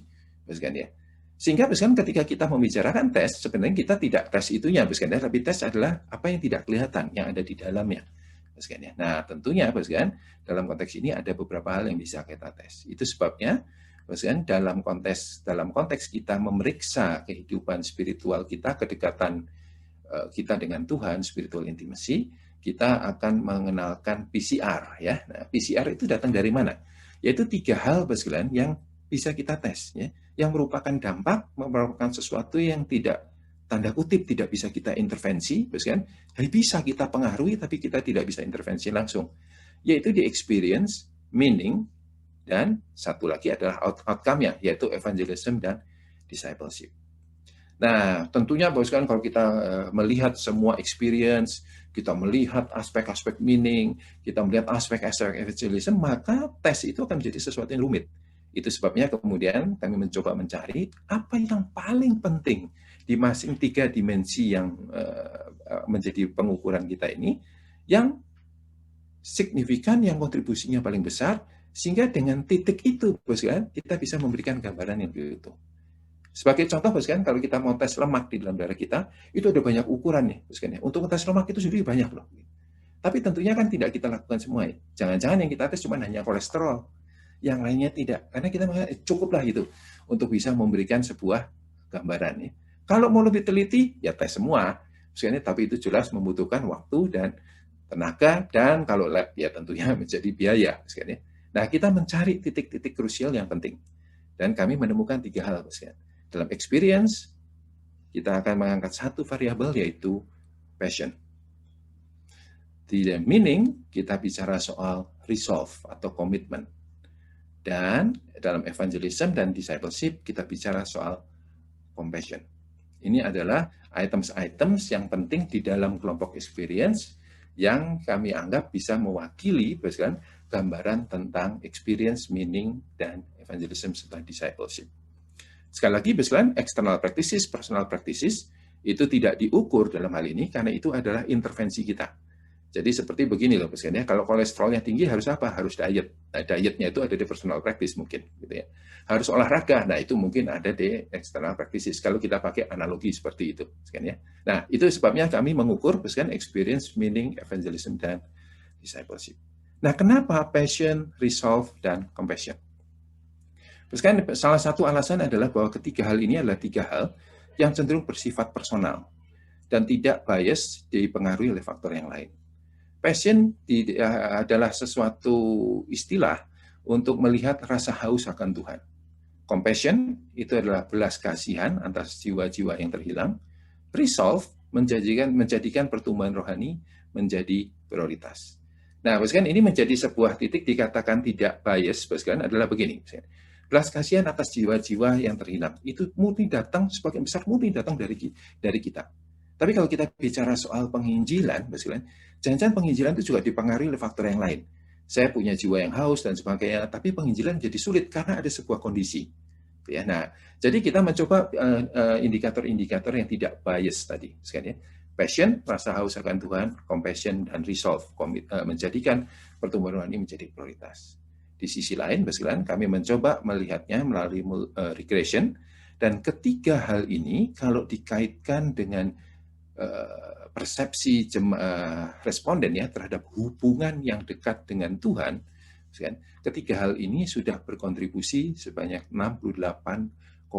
sehingga ketika kita membicarakan tes, sebenarnya kita tidak tes itunya, tapi tes adalah apa yang tidak kelihatan, yang ada di dalamnya. Nah, tentunya dalam konteks ini ada beberapa hal yang bisa kita tes. Itu sebabnya dalam konteks kita memeriksa kehidupan spiritual kita, kedekatan kita dengan Tuhan, spiritual intimacy, kita akan mengenalkan PCR ya. Nah, PCR itu datang dari mana? Yaitu 3 hal yang bisa kita tes ya, yang merupakan dampak, merupakan sesuatu yang tidak, tanda kutip, tidak bisa kita intervensi, bisa kita pengaruhi tapi kita tidak bisa intervensi langsung. Yaitu di experience, meaning, dan satu lagi adalah outcome-nya, yaitu evangelism dan discipleship. Nah, tentunya kalau kita melihat semua experience, kita melihat aspek-aspek meaning, kita melihat aspek-aspek evangelism, maka tes itu akan menjadi sesuatu yang rumit. Itu sebabnya kemudian kami mencoba mencari apa yang paling penting di masing 3 dimensi yang menjadi pengukuran kita ini, yang signifikan, yang kontribusinya paling besar, sehingga dengan titik itu, kita bisa memberikan gambaran yang lebih utuh. Sebagai contoh, kalau kita mau tes lemak di dalam darah kita, itu ada banyak ukuran nih, untuk tes lemak itu sendiri banyak loh. Tapi tentunya kan tidak kita lakukan semua ya. Jangan-jangan yang kita tes cuma hanya kolesterol, yang lainnya tidak. Karena kita cukuplah itu untuk bisa memberikan sebuah gambaran ya. Kalau mau lebih teliti, ya tes semua, tapi itu jelas membutuhkan waktu dan tenaga, dan kalau lab ya tentunya menjadi biaya. Nah, kita mencari titik-titik krusial yang penting. Dan kami menemukan 3 hal. Dalam experience, kita akan mengangkat 1 variabel, yaitu passion. Di dalam meaning, kita bicara soal resolve atau komitmen. Dan dalam evangelism dan discipleship, kita bicara soal compassion. Ini adalah items-items yang penting di dalam kelompok experience yang kami anggap bisa mewakili gambaran tentang experience, meaning, dan evangelism serta discipleship. Sekali lagi, external practices, personal practices, itu tidak diukur dalam hal ini karena itu adalah intervensi kita. Jadi seperti begini loh, kalau kolesterolnya tinggi harus apa? Harus diet. Nah, dietnya itu ada di personal practice mungkin, gitu ya. Harus olahraga, nah itu mungkin ada di external practices. Kalau kita pakai analogi seperti itu, ya. Nah, itu sebabnya kami mengukur, experience, meaning, evangelism, dan discipleship. Nah, kenapa passion, resolve, dan compassion? Salah satu alasan adalah bahwa ketiga hal ini adalah 3 hal yang cenderung bersifat personal dan tidak bias dipengaruhi oleh faktor yang lain. Passion adalah sesuatu istilah untuk melihat rasa haus akan Tuhan. Compassion itu adalah belas kasihan atas jiwa-jiwa yang terhilang. Resolve menjadikan pertumbuhan rohani menjadi prioritas. Nah, ini menjadi sebuah titik dikatakan tidak bias, adalah begini. Belas kasihan atas jiwa-jiwa yang terhilang itu murni datang, sebagian besar murni datang dari kita. Tapi kalau kita bicara soal penginjilan, jangan-jangan penginjilan itu juga dipengaruhi oleh faktor yang lain. Saya punya jiwa yang haus dan sebagainya, tapi penginjilan jadi sulit karena ada sebuah kondisi. Ya, nah, jadi kita mencoba indikator-indikator yang tidak bias tadi, sekalian ya. Passion, rasa haus akan Tuhan, compassion, dan resolve, menjadikan pertumbuhan ini menjadi prioritas. Di sisi lain, sekalian, kami mencoba melihatnya melalui regression, dan ketiga hal ini kalau dikaitkan dengan persepsi responden ya terhadap hubungan yang dekat dengan Tuhan, ketiga hal ini sudah berkontribusi sebanyak 68,7%.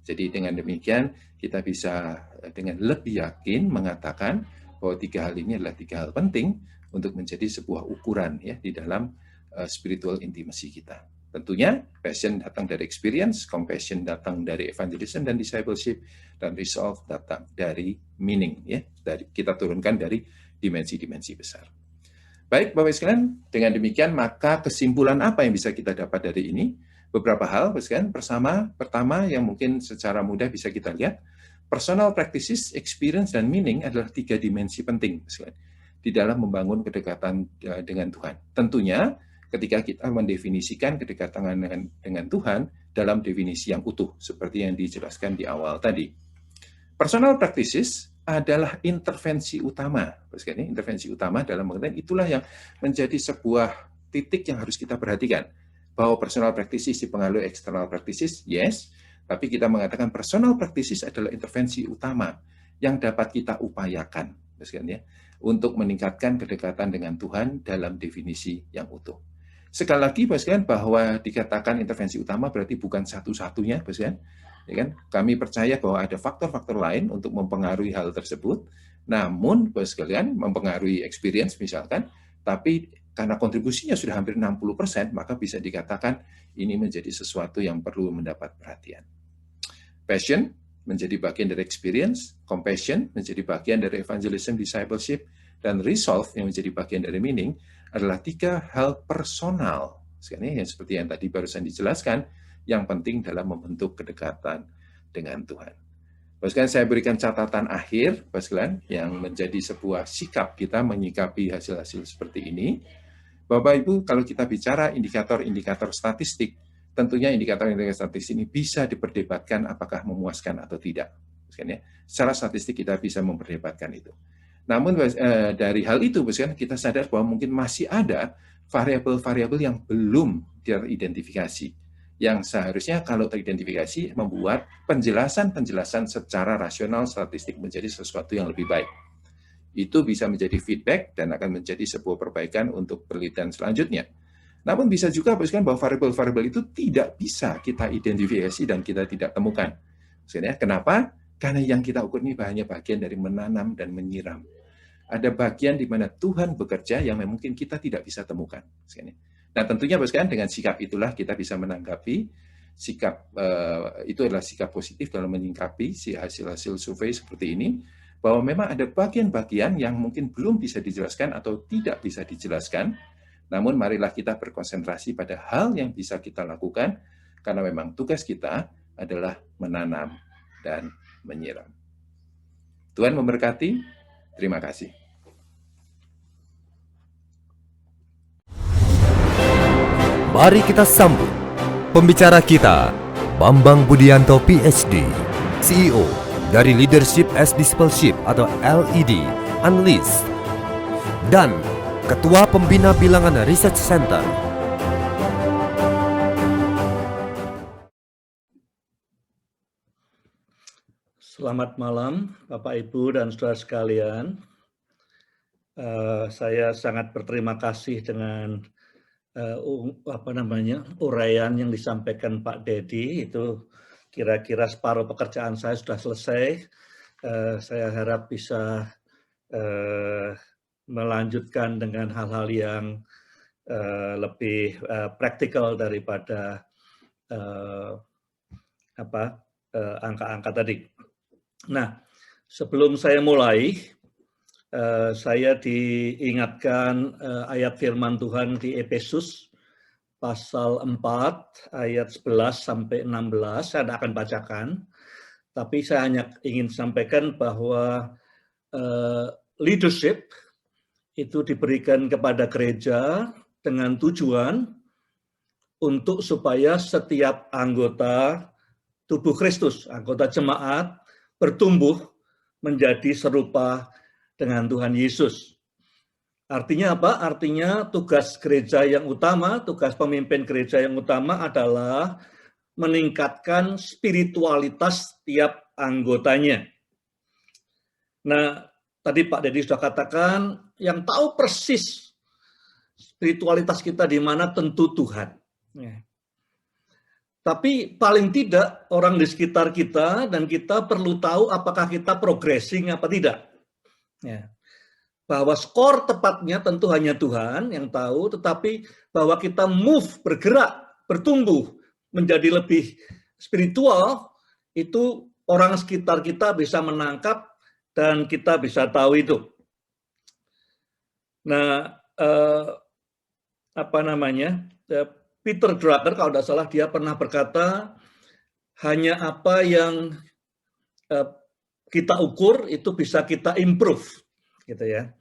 Jadi dengan demikian kita bisa dengan lebih yakin mengatakan bahwa tiga hal ini adalah tiga hal penting untuk menjadi sebuah ukuran ya di dalam spiritual intimacy kita. Tentunya passion datang dari experience, compassion datang dari evangelism dan discipleship, dan resolve datang dari meaning ya. Kita turunkan dari dimensi-dimensi besar. Baik, Bapak sekalian, dengan demikian maka kesimpulan apa yang bisa kita dapat dari ini? Beberapa hal, Bapak sekalian. Pertama yang mungkin secara mudah bisa kita lihat, personal practices, experience, dan meaning adalah tiga dimensi penting, Bapak sekalian, di dalam membangun kedekatan dengan Tuhan. Tentunya ketika kita mendefinisikan kedekatan dengan Tuhan dalam definisi yang utuh, seperti yang dijelaskan di awal tadi. Personal practices adalah intervensi utama. Intervensi utama dalam pengertian itulah yang menjadi sebuah titik yang harus kita perhatikan. Bahwa personal practices dipengaruhi external practices, yes. Tapi kita mengatakan personal practices adalah intervensi utama yang dapat kita upayakan untuk meningkatkan kedekatan dengan Tuhan dalam definisi yang utuh. Sekali lagi, bahwa dikatakan intervensi utama berarti bukan satu-satunya, ya kan? Kami percaya bahwa ada faktor-faktor lain untuk mempengaruhi hal tersebut, namun Bapak sekalian mempengaruhi experience misalkan, tapi karena kontribusinya sudah hampir 60%, maka bisa dikatakan ini menjadi sesuatu yang perlu mendapat perhatian. Passion menjadi bagian dari experience, compassion menjadi bagian dari evangelism, discipleship, dan resolve yang menjadi bagian dari meaning adalah tiga hal personal, yang seperti yang tadi barusan dijelaskan, yang penting dalam membentuk kedekatan dengan Tuhan. Bapak sekalian, saya berikan catatan akhir, Bapak sekalian, yang menjadi sebuah sikap kita menyikapi hasil-hasil seperti ini. Bapak Ibu, kalau kita bicara indikator-indikator statistik, tentunya indikator-indikator statistik ini bisa diperdebatkan apakah memuaskan atau tidak. Secara statistik kita bisa memperdebatkan itu. Namun dari hal itu, kita sadar bahwa mungkin masih ada variabel-variabel yang belum teridentifikasi, yang seharusnya kalau teridentifikasi membuat penjelasan-penjelasan secara rasional statistik menjadi sesuatu yang lebih baik. Itu bisa menjadi feedback dan akan menjadi sebuah perbaikan untuk penelitian selanjutnya. Namun bisa juga bahwa variabel-variabel itu tidak bisa kita identifikasi dan kita tidak temukan. Kenapa? Karena yang kita ukur ini hanya bagian dari menanam dan menyiram. Ada bagian di mana Tuhan bekerja yang mungkin kita tidak bisa temukan. Nah, tentunya dengan sikap itulah kita bisa menanggapi sikap itu adalah sikap positif dalam menyikapi hasil-hasil survei seperti ini, bahwa memang ada bagian-bagian yang mungkin belum bisa dijelaskan atau tidak bisa dijelaskan. Namun marilah kita berkonsentrasi pada hal yang bisa kita lakukan, karena memang tugas kita adalah menanam dan menyiram. Tuhan memberkati. Terima kasih. Mari kita sambut pembicara kita, Bambang Budianto PhD, CEO dari Leadership as Discipleship atau LED, Unleashed, dan Ketua Pembina Bilangan Research Center. Selamat malam, Bapak, Ibu, dan saudara sekalian. Saya sangat berterima kasih dengan uraian yang disampaikan Pak Dedi. Itu kira-kira separuh pekerjaan saya sudah selesai. Saya harap bisa melanjutkan dengan hal-hal yang lebih praktikal daripada angka-angka tadi. Nah, sebelum saya mulai, saya diingatkan ayat firman Tuhan di Efesus pasal 4 ayat 11 sampai 16. Saya tidak akan bacakan, tapi saya hanya ingin sampaikan bahwa leadership itu diberikan kepada gereja dengan tujuan untuk supaya setiap anggota tubuh Kristus, anggota jemaat, bertumbuh menjadi serupa dengan Tuhan Yesus. Artinya apa? Artinya tugas gereja yang utama, tugas pemimpin gereja yang utama adalah meningkatkan spiritualitas tiap anggotanya. Nah, tadi Pak Dedi sudah katakan, yang tahu persis spiritualitas kita di mana tentu Tuhan. Ya. Tapi paling tidak orang di sekitar kita dan kita perlu tahu apakah kita progressing apa tidak. Ya. Bahwa skor tepatnya tentu hanya Tuhan yang tahu, tetapi bahwa kita move, bergerak, bertumbuh, menjadi lebih spiritual, itu orang sekitar kita bisa menangkap dan kita bisa tahu itu. Nah, Peter Drucker, kalau tidak salah, dia pernah berkata, hanya apa yang kita ukur itu bisa kita improve, gitu ya.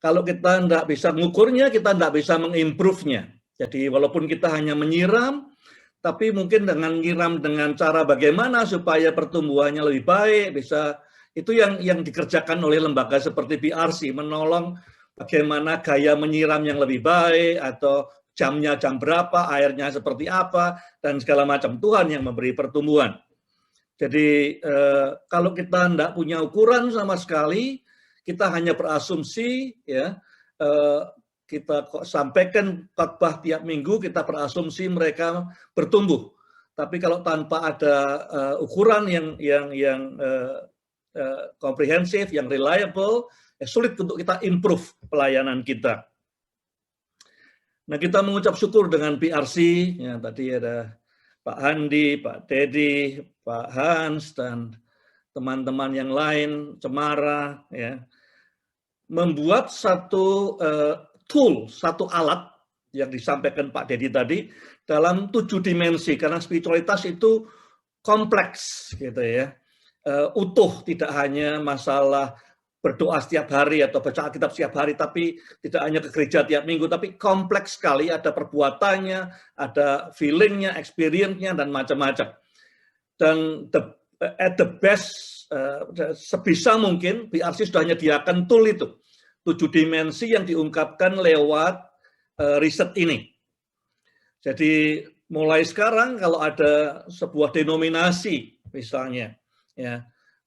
Kalau kita tidak bisa mengukurnya, kita tidak bisa mengimprove-nya. Jadi walaupun kita hanya menyiram, tapi mungkin dengan nyiram dengan cara bagaimana supaya pertumbuhannya lebih baik, bisa itu yang dikerjakan oleh lembaga seperti BRC, menolong bagaimana gaya menyiram yang lebih baik, atau jamnya jam berapa, airnya seperti apa, dan segala macam. Tuhan yang memberi pertumbuhan. Jadi kalau kita tidak punya ukuran sama sekali, kita hanya berasumsi, ya, kita sampaikan khotbah tiap minggu, kita berasumsi mereka bertumbuh. Tapi kalau tanpa ada ukuran yang komprehensif, yang reliable, sulit untuk kita improve pelayanan kita. Nah, kita mengucap syukur dengan PRC, ya, tadi ada Pak Handi, Pak Dedi, Pak Hans, dan teman-teman yang lain, Cemara, ya, membuat satu tool, satu alat yang disampaikan Pak Dedi tadi dalam 7 dimensi, karena spiritualitas itu kompleks, gitu ya, utuh, tidak hanya masalah berdoa setiap hari atau baca Alkitab setiap hari, tapi tidak hanya ke gereja tiap minggu, tapi kompleks sekali, ada perbuatannya, ada feelingnya, experience-nya, dan macam-macam. Dan at the best, sebisa mungkin, BRC sudah menyediakan tool itu, 7 dimensi yang diungkapkan lewat riset ini. Jadi mulai sekarang kalau ada sebuah denominasi, misalnya, ya,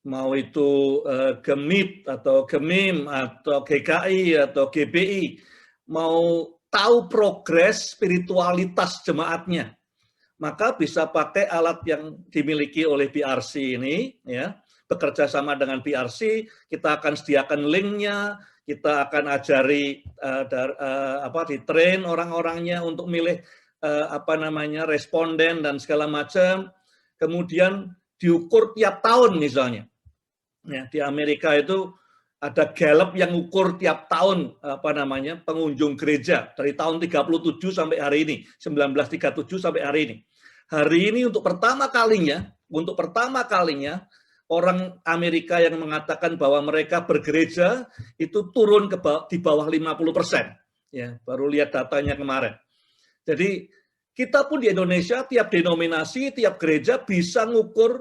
mau itu GEMIP atau GEMIM atau GKI atau GBI, mau tahu progres spiritualitas jemaatnya, maka bisa pakai alat yang dimiliki oleh BRC ini, ya, bekerja sama dengan BRC, kita akan sediakan linknya, kita akan ajari di-train orang-orangnya untuk milih responden dan segala macam, kemudian diukur tiap tahun misalnya. Ya, di Amerika itu ada Gallup yang ukur tiap tahun pengunjung gereja dari tahun 37 sampai hari ini, 1937 sampai hari ini. Hari ini untuk pertama kalinya orang Amerika yang mengatakan bahwa mereka bergereja itu turun di bawah 50%. Ya, baru lihat datanya kemarin. Jadi kita pun di Indonesia, tiap denominasi, tiap gereja bisa ngukur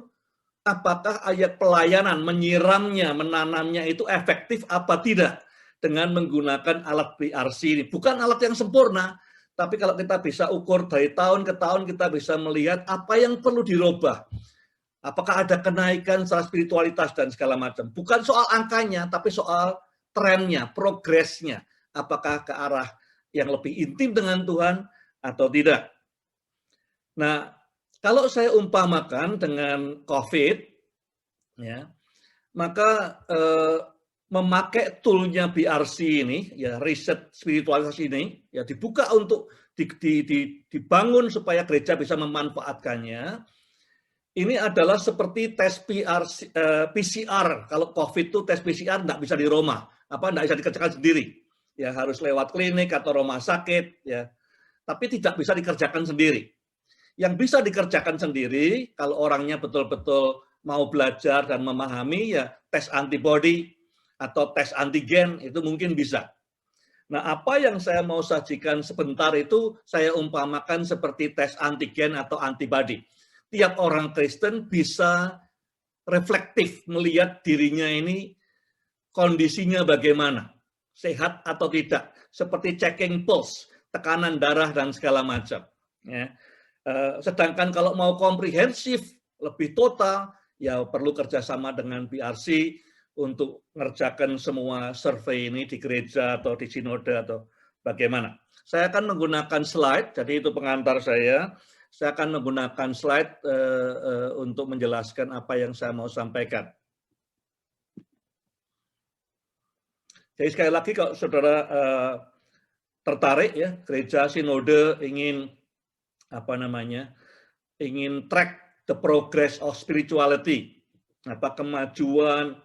apakah ayat pelayanan, menyiramnya, menanamnya itu efektif apa tidak dengan menggunakan alat BRC ini. Bukan alat yang sempurna, tapi kalau kita bisa ukur dari tahun ke tahun, kita bisa melihat apa yang perlu dirubah. Apakah ada kenaikan secara spiritualitas dan segala macam. Bukan soal angkanya, tapi soal trennya, progresnya. Apakah ke arah yang lebih intim dengan Tuhan atau tidak. Nah, kalau saya umpamakan dengan COVID, ya, maka memakai toolnya BRC ini, ya, riset spiritualitas ini, ya, dibuka untuk dibangun supaya gereja bisa memanfaatkannya. Ini adalah seperti tes PCR. Kalau COVID itu tes PCR tidak bisa di rumah, tidak bisa dikerjakan sendiri, ya, harus lewat klinik atau rumah sakit, ya, tapi tidak bisa dikerjakan sendiri. Yang bisa dikerjakan sendiri, kalau orangnya betul-betul mau belajar dan memahami, ya tes antibody atau tes antigen, itu mungkin bisa. Nah, apa yang saya mau sajikan sebentar itu saya umpamakan seperti tes antigen atau antibody. Tiap orang Kristen bisa reflektif melihat dirinya ini kondisinya bagaimana, sehat atau tidak, seperti checking pulse, tekanan darah dan segala macam. Ya. Sedangkan kalau mau komprehensif, lebih total, ya perlu kerjasama dengan PRC untuk mengerjakan semua survei ini di gereja atau di sinode atau bagaimana. Saya akan menggunakan slide, jadi itu pengantar saya. Saya akan menggunakan slide untuk menjelaskan apa yang saya mau sampaikan. Jadi sekali lagi kalau saudara tertarik ya, gereja sinode ingin ingin track the progress of spirituality, kemajuan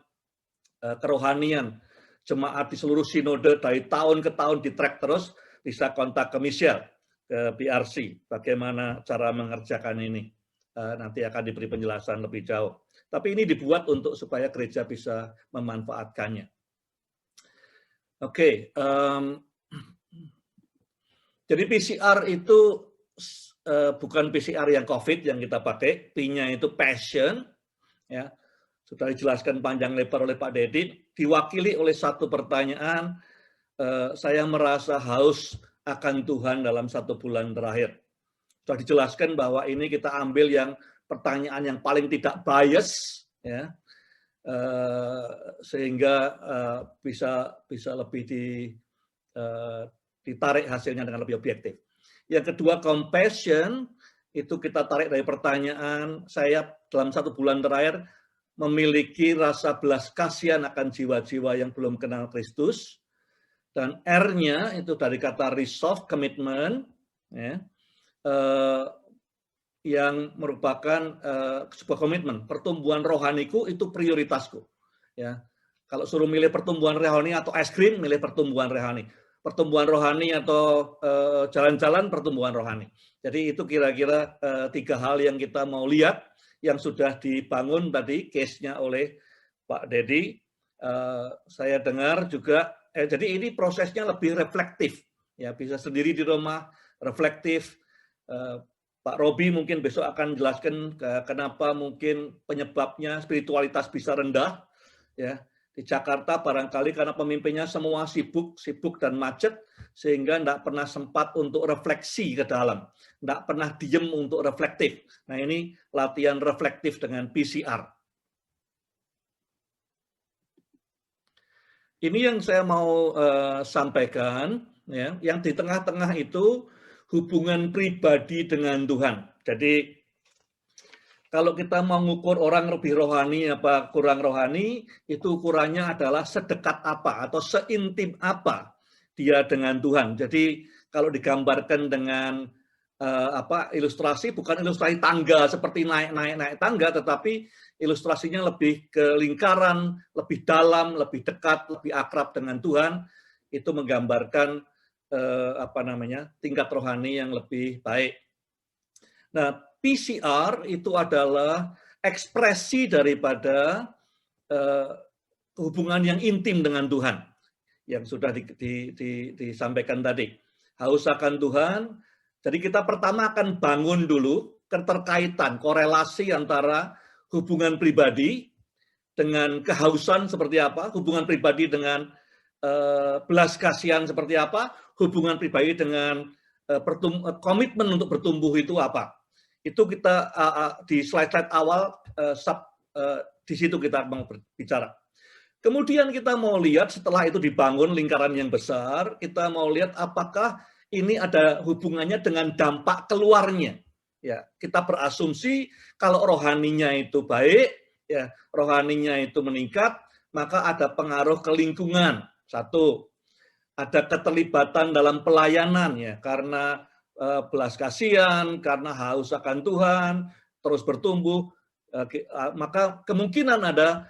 kerohanian jemaat di seluruh sinode dari tahun ke tahun di track terus, bisa kontak ke Michelle, ke PRC, bagaimana cara mengerjakan ini. Nanti akan diberi penjelasan lebih jauh. Tapi ini dibuat untuk supaya gereja bisa memanfaatkannya. Oke, jadi PCR itu bukan PCR yang COVID yang kita pakai, P-nya itu passion, ya sudah dijelaskan panjang lebar oleh Pak Dedi, diwakili oleh satu pertanyaan, saya merasa haus akan Tuhan dalam 1 bulan terakhir. Sudah dijelaskan bahwa ini kita ambil yang pertanyaan yang paling tidak bias, ya, sehingga bisa lebih ditarik hasilnya dengan lebih objektif. Yang kedua, compassion, itu kita tarik dari pertanyaan, saya dalam 1 bulan terakhir memiliki rasa belas kasihan akan jiwa-jiwa yang belum kenal Kristus. Dan R-nya itu dari kata resolve, commitment, ya, yang merupakan sebuah komitmen. Pertumbuhan rohaniku itu prioritasku. Ya. Kalau suruh milih pertumbuhan rohani atau es krim, milih pertumbuhan rohani. Pertumbuhan rohani atau jalan-jalan, pertumbuhan rohani. Jadi itu kira-kira 3 hal yang kita mau lihat, yang sudah dibangun tadi case-nya oleh Pak Dedi. Saya dengar juga, jadi ini prosesnya lebih reflektif. Ya, bisa sendiri di rumah, reflektif. Pak Robi mungkin besok akan jelaskan kenapa mungkin penyebabnya spiritualitas bisa rendah. Ya. Di Jakarta barangkali karena pemimpinnya semua sibuk dan macet, sehingga tidak pernah sempat untuk refleksi ke dalam, tidak pernah diem untuk reflektif. Nah ini latihan reflektif dengan PCR. Ini yang saya mau sampaikan, ya, yang di tengah-tengah itu hubungan pribadi dengan Tuhan. Jadi kalau kita mau mengukur orang lebih rohani apa kurang rohani, itu ukurannya adalah sedekat apa atau seintim apa dia dengan Tuhan. Jadi kalau digambarkan dengan ilustrasi, bukan ilustrasi tangga seperti naik tangga, tetapi ilustrasinya lebih ke lingkaran, lebih dalam, lebih dekat, lebih akrab dengan Tuhan. Itu menggambarkan tingkat rohani yang lebih baik. Nah, PCR itu adalah ekspresi daripada hubungan yang intim dengan Tuhan yang sudah disampaikan tadi. Haus akan Tuhan. Jadi kita pertama akan bangun dulu keterkaitan, korelasi antara hubungan pribadi dengan kehausan seperti apa, hubungan pribadi dengan belas kasihan seperti apa, hubungan pribadi dengan komitmen untuk bertumbuh itu apa. Itu kita di slide-slide awal di situ kita mau berbicara. Kemudian kita mau lihat setelah itu dibangun lingkaran yang besar, kita mau lihat apakah ini ada hubungannya dengan dampak keluarnya. Ya, kita berasumsi kalau rohaninya itu baik, ya, rohaninya itu meningkat, maka ada pengaruh ke lingkungan. Satu, ada keterlibatan dalam pelayanan, ya, karena belas kasihan, karena haus akan Tuhan, terus bertumbuh, maka kemungkinan ada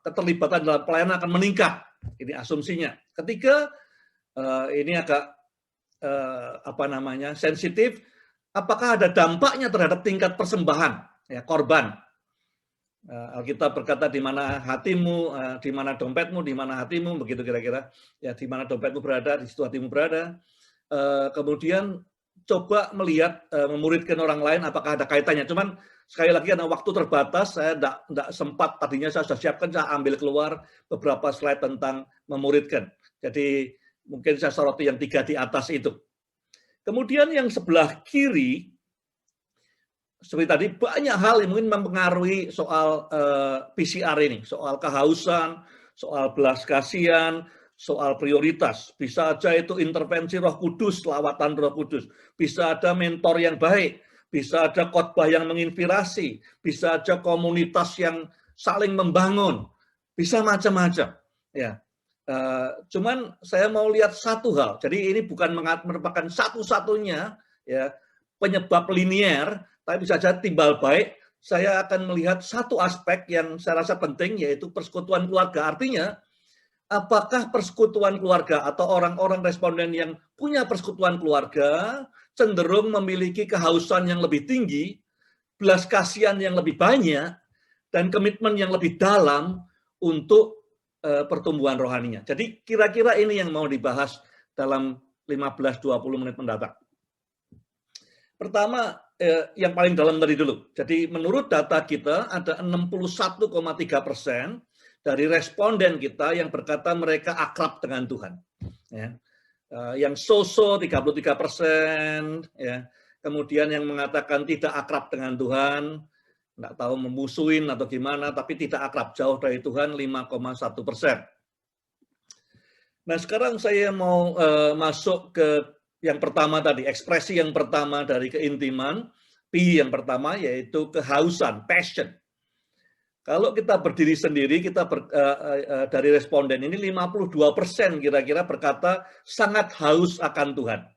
keterlibatan dalam pelayanan akan meningkat. Ini asumsinya. Ketiga, ini agak sensitif, apakah ada dampaknya terhadap tingkat persembahan, ya, korban. Alkitab berkata di mana hatimu, di mana dompetmu, di mana hatimu, begitu kira-kira. Ya, di mana dompetmu berada, di situ hatimu berada. Kemudian coba melihat, memuridkan orang lain apakah ada kaitannya. Cuman sekali lagi karena waktu terbatas, saya tidak sempat, tadinya saya sudah siapkan, saya ambil keluar beberapa slide tentang memuridkan. Jadi mungkin saya soroti yang 3 di atas itu. Kemudian yang sebelah kiri, seperti tadi banyak hal yang mungkin mempengaruhi soal PCR ini, soal kehausan, soal belas kasihan, soal prioritas. Bisa aja itu intervensi Roh Kudus, lawatan Roh Kudus. Bisa ada mentor yang baik, bisa ada khotbah yang menginspirasi, bisa aja komunitas yang saling membangun, bisa macam-macam. Ya, cuman saya mau lihat satu hal. Jadi ini bukan merupakan satu-satunya ya penyebab linier, tapi bisa saja timbal baik. Saya akan melihat satu aspek yang saya rasa penting, yaitu persekutuan keluarga. Artinya, apakah persekutuan keluarga atau orang-orang responden yang punya persekutuan keluarga cenderung memiliki kehausan yang lebih tinggi, belas kasihan yang lebih banyak, dan komitmen yang lebih dalam untuk pertumbuhan rohaninya. Jadi kira-kira ini yang mau dibahas dalam 15-20 menit mendatang. Pertama, yang paling dalam tadi dulu. Jadi menurut data kita ada 61,3% dari responden kita yang berkata mereka akrab dengan Tuhan. Ya. Yang so-so 33%, ya. Kemudian yang mengatakan tidak akrab dengan Tuhan, nggak tahu memusuhin atau gimana, tapi tidak akrab, jauh dari Tuhan 5,1%. Nah sekarang saya mau masuk ke yang pertama tadi, ekspresi yang pertama dari keintiman, P yang pertama yaitu kehausan, passion. Kalau kita berdiri sendiri, kita dari responden ini 52% kira-kira berkata sangat haus akan Tuhan.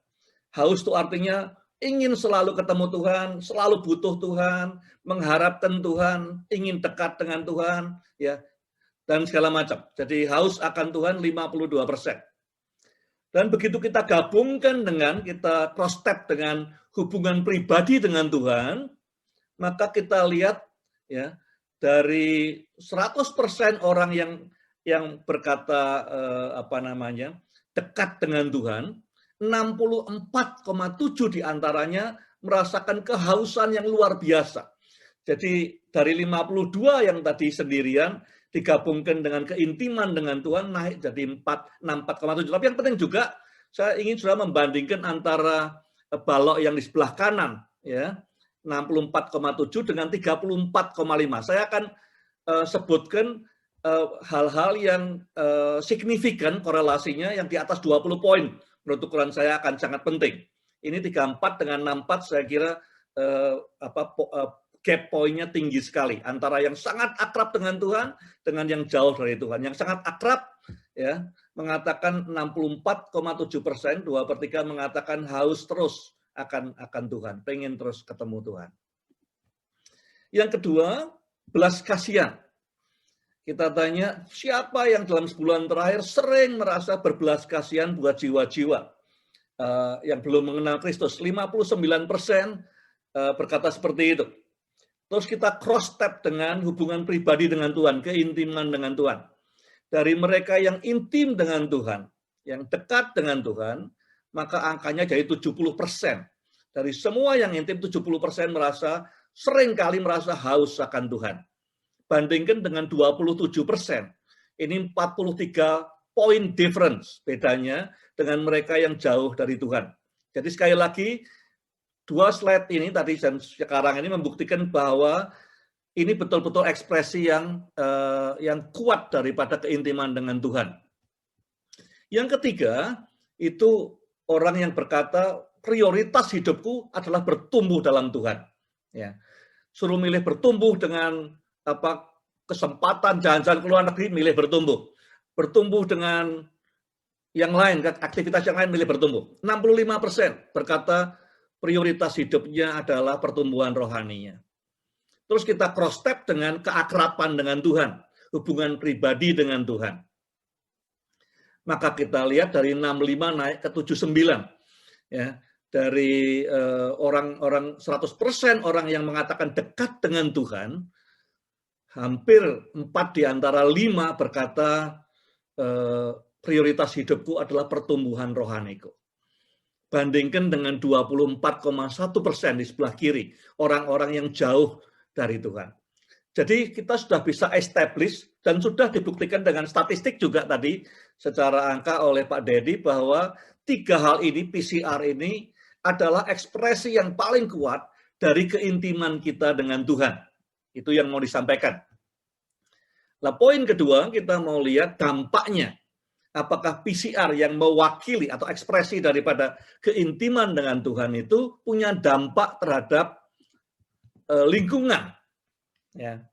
Haus itu artinya ingin selalu ketemu Tuhan, selalu butuh Tuhan, mengharapkan Tuhan, ingin dekat dengan Tuhan, ya, dan segala macam. Jadi haus akan Tuhan 52%. Dan begitu kita gabungkan dengan, kita cross-step dengan hubungan pribadi dengan Tuhan, maka kita lihat ya dari 100% orang yang berkata dekat dengan Tuhan, 64,7 diantaranya merasakan kehausan yang luar biasa. Jadi dari 52 yang tadi sendirian digabungkan dengan keintiman dengan Tuhan naik jadi 64,7. Tapi yang penting juga saya ingin sudah membandingkan antara balok yang di sebelah kanan ya 64,7 dengan 34,5. Saya akan sebutkan hal-hal yang signifikan korelasinya yang di atas 20 poin. Menurut ukuran saya akan sangat penting. Ini 34 dengan 64 saya kira gap poinnya tinggi sekali antara yang sangat akrab dengan Tuhan dengan yang jauh dari Tuhan. Yang sangat akrab ya mengatakan 64,7%, 2/3 mengatakan haus terus akan Tuhan, pengen terus ketemu Tuhan. Yang kedua, belas kasihan. Kita tanya siapa yang dalam sebulan terakhir sering merasa berbelas kasihan buat jiwa-jiwa yang belum mengenal Kristus. 59% berkata seperti itu. Terus kita cross-step dengan hubungan pribadi dengan Tuhan, keintiman dengan Tuhan. Dari mereka yang intim dengan Tuhan, yang dekat dengan Tuhan, maka angkanya jadi 70%. Dari semua yang intim, 70% seringkali merasa haus akan Tuhan. Bandingkan dengan 27%. Ini 43 point difference bedanya dengan mereka yang jauh dari Tuhan. Jadi sekali lagi, dua slide ini tadi dan sekarang ini membuktikan bahwa ini betul-betul ekspresi yang kuat daripada keintiman dengan Tuhan. Yang ketiga, itu orang yang berkata prioritas hidupku adalah bertumbuh dalam Tuhan. Ya. Suruh milih bertumbuh dengan kesempatan jalan-jalan ke luar negeri, milih bertumbuh. Bertumbuh dengan yang lain, aktivitas yang lain, milih bertumbuh. 65% berkata prioritas hidupnya adalah pertumbuhan rohaninya. Terus kita cross-step dengan keakraban dengan Tuhan, hubungan pribadi dengan Tuhan. Maka kita lihat dari 65 naik ke 79. Ya, dari orang-orang 100% orang yang mengatakan dekat dengan Tuhan, hampir 4 di antara 5 berkata prioritas hidupku adalah pertumbuhan rohaniku. Bandingkan dengan 24,1% di sebelah kiri, orang-orang yang jauh dari Tuhan. Jadi kita sudah bisa establish dan sudah dibuktikan dengan statistik juga tadi secara angka oleh Pak Dedi bahwa 3 hal ini, PCR ini adalah ekspresi yang paling kuat dari keintiman kita dengan Tuhan. Itu yang mau disampaikan. Nah, poin kedua kita mau lihat dampaknya. Apakah PCR yang mewakili atau ekspresi daripada keintiman dengan Tuhan itu punya dampak terhadap lingkungan. Ya.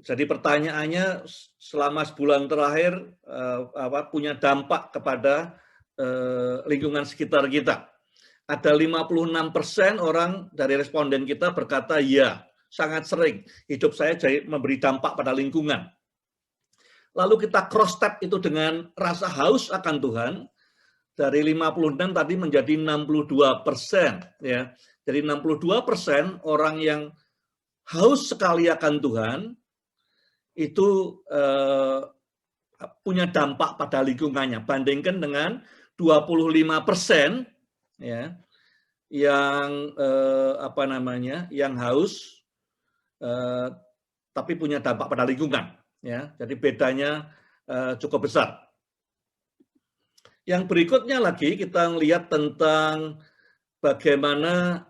Jadi pertanyaannya selama sebulan terakhir punya dampak kepada lingkungan sekitar kita. Ada 56% orang dari responden kita berkata ya, sangat sering hidup saya jadi memberi dampak pada lingkungan. Lalu kita cross step itu dengan rasa haus akan Tuhan, dari 56 tadi menjadi 62%. Ya. Jadi 62% orang yang haus sekali akan Tuhan, itu punya dampak pada lingkungannya. Bandingkan dengan 25% ya, yang yang haus, tapi punya dampak pada lingkungan. Ya, jadi bedanya cukup besar. Yang berikutnya lagi kita lihat tentang bagaimana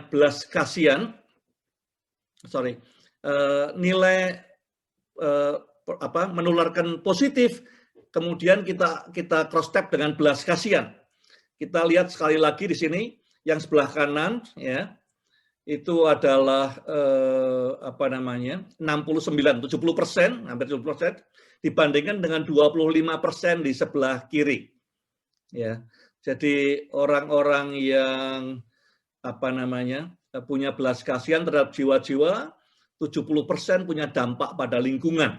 belas kasihan, nilai menularkan positif, kemudian kita cross step dengan belas kasihan. Kita lihat sekali lagi di sini yang sebelah kanan ya. Itu adalah 70%, hampir 70%, dibandingkan dengan 25% di sebelah kiri. Ya, jadi orang-orang yang punya belas kasihan terhadap jiwa-jiwa, 70% punya dampak pada lingkungan.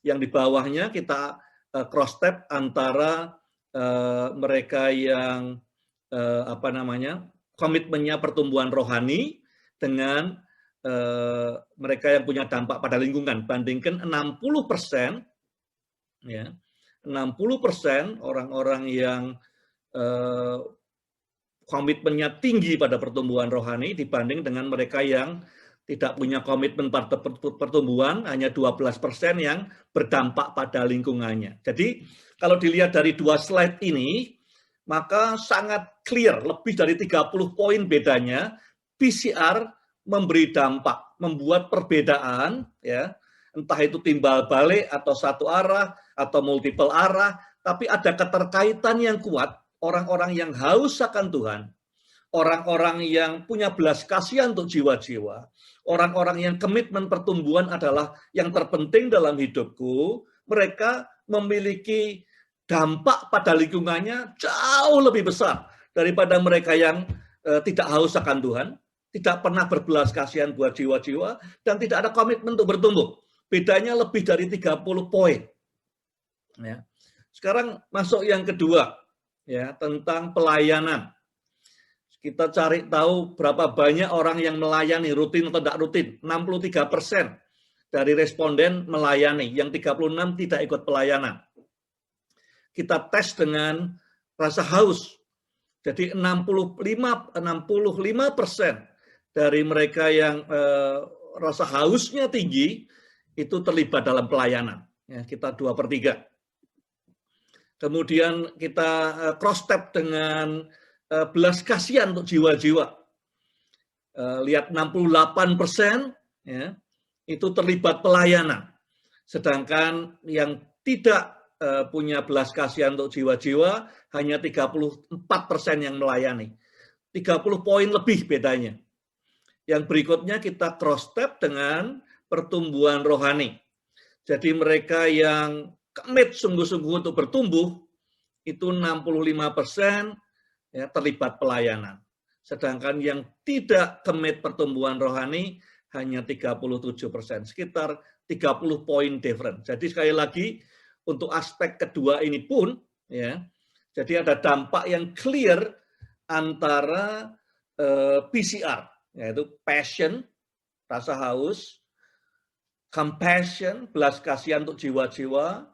Yang di bawahnya kita cross step antara mereka yang komitmennya pertumbuhan rohani dengan mereka yang punya dampak pada lingkungan. Bandingkan 60%, ya, 60% orang-orang yang komitmennya tinggi pada pertumbuhan rohani dibanding dengan mereka yang tidak punya komitmen pada pertumbuhan, hanya 12% yang berdampak pada lingkungannya. Jadi kalau dilihat dari 2 slide ini, maka sangat clear, lebih dari 30 poin bedanya, PCR memberi dampak, membuat perbedaan, ya, entah itu timbal balik atau satu arah atau multiple arah, tapi ada keterkaitan yang kuat, orang-orang yang haus akan Tuhan, orang-orang yang punya belas kasihan untuk jiwa-jiwa, orang-orang yang komitmen pertumbuhan adalah yang terpenting dalam hidupku, mereka memiliki dampak pada lingkungannya jauh lebih besar daripada mereka yang tidak haus akan Tuhan, tidak pernah berbelas kasihan buat jiwa-jiwa, dan tidak ada komitmen untuk bertumbuh. Bedanya lebih dari 30 poin. Ya. Sekarang masuk yang kedua, ya, tentang pelayanan. Kita cari tahu berapa banyak orang yang melayani, rutin atau tidak rutin. 63% dari responden melayani, yang 36 tidak ikut pelayanan. Kita tes dengan rasa haus. Jadi 65% dari mereka yang rasa hausnya tinggi itu terlibat dalam pelayanan. Ya, kita 2/3. Kemudian kita cross step dengan belas kasihan untuk jiwa-jiwa. Lihat 68% ya, itu terlibat pelayanan. Sedangkan yang tidak punya belas kasihan untuk jiwa-jiwa, hanya 34% yang melayani. 30 poin lebih bedanya. Yang berikutnya kita cross step dengan pertumbuhan rohani. Jadi mereka yang commit sungguh-sungguh untuk bertumbuh, itu 65% ya, terlibat pelayanan. Sedangkan yang tidak commit pertumbuhan rohani, hanya 37%. Sekitar 30 poin different. Jadi sekali lagi, untuk aspek kedua ini pun, ya, jadi ada dampak yang clear antara PCR, yaitu passion, rasa haus, compassion, belas kasihan untuk jiwa-jiwa,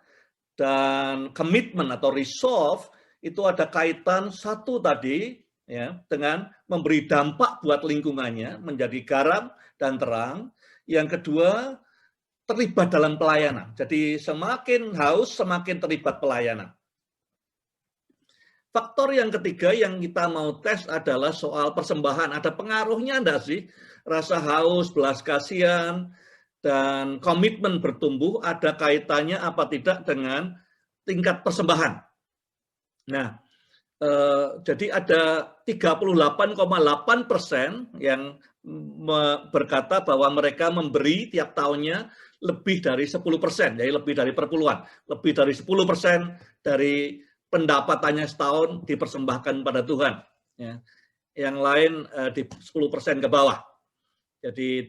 dan komitmen atau resolve itu ada kaitan satu tadi ya dengan memberi dampak buat lingkungannya, menjadi garam dan terang. Yang kedua, terlibat dalam pelayanan. Jadi semakin haus, semakin terlibat pelayanan. Faktor yang ketiga yang kita mau tes adalah soal persembahan. Ada pengaruhnya enggak sih? Rasa haus, belas kasihan, dan komitmen bertumbuh ada kaitannya apa tidak dengan tingkat persembahan. Nah, jadi ada 38,8% yang berkata bahwa mereka memberi tiap tahunnya lebih dari 10%, jadi lebih dari perpuluhan, lebih dari 10% dari pendapatannya setahun dipersembahkan pada Tuhan. Ya. Yang lain di 10% ke bawah. Jadi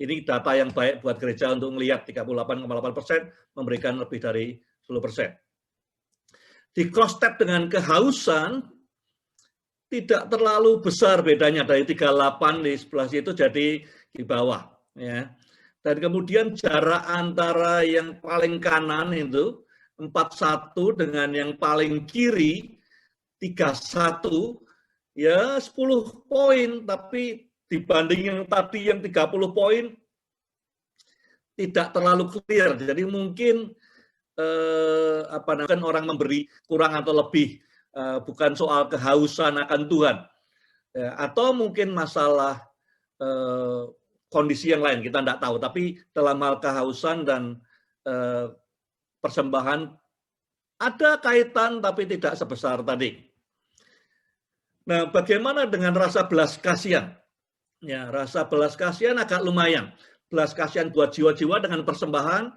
ini data yang baik buat gereja untuk melihat 38,8% memberikan lebih dari 10%. Di cross tab dengan kehausan tidak terlalu besar bedanya dari 38 di sebelah situ jadi di bawah. Ya. Dan kemudian jarak antara yang paling kanan itu 41 dengan yang paling kiri 31 ya 10 poin, tapi dibanding yang tadi yang 30 poin tidak terlalu clear. Jadi mungkin orang memberi kurang atau lebih, bukan soal kehausan akan Tuhan, ya, atau mungkin masalah kondisi yang lain kita tidak tahu. Tapi dalam hal kehausan dan persembahan ada kaitan tapi tidak sebesar tadi. Nah, bagaimana dengan rasa belas kasihan? Ya, rasa belas kasihan agak lumayan. Belas kasihan buat jiwa-jiwa dengan persembahan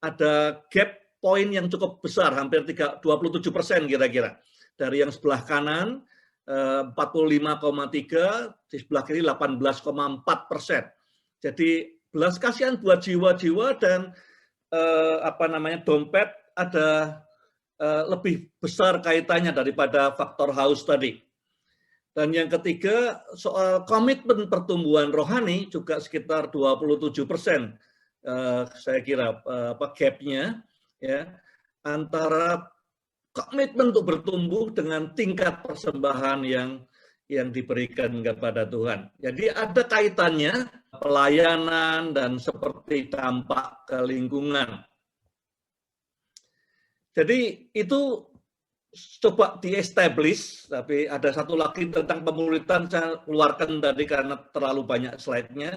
ada gap poin yang cukup besar, hampir 27% kira-kira. Dari yang sebelah kanan 45,3, di sebelah kiri 18,4%. Jadi belas kasihan buat jiwa-jiwa dan dompet ada lebih besar kaitannya daripada faktor haus tadi. Dan yang ketiga, soal komitmen pertumbuhan rohani juga sekitar 27%, saya kira gap-nya ya antara komitmen untuk bertumbuh dengan tingkat persembahan yang diberikan kepada Tuhan. Jadi ada kaitannya pelayanan dan seperti dampak ke lingkungan. Jadi itu coba di-establish, tapi ada satu lagi tentang pemuritan saya keluarkan tadi karena terlalu banyak slide-nya.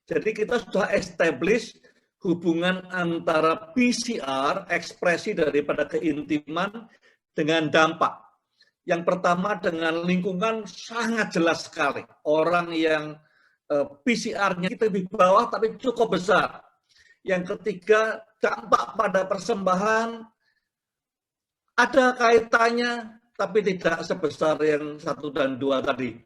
Jadi kita sudah establish hubungan antara PCR, ekspresi daripada keintiman, dengan dampak. Yang pertama dengan lingkungan sangat jelas sekali. Orang yang PCR-nya kita lebih bawah tapi cukup besar. Yang ketiga dampak pada persembahan, ada kaitannya, tapi tidak sebesar yang 1 dan 2 tadi.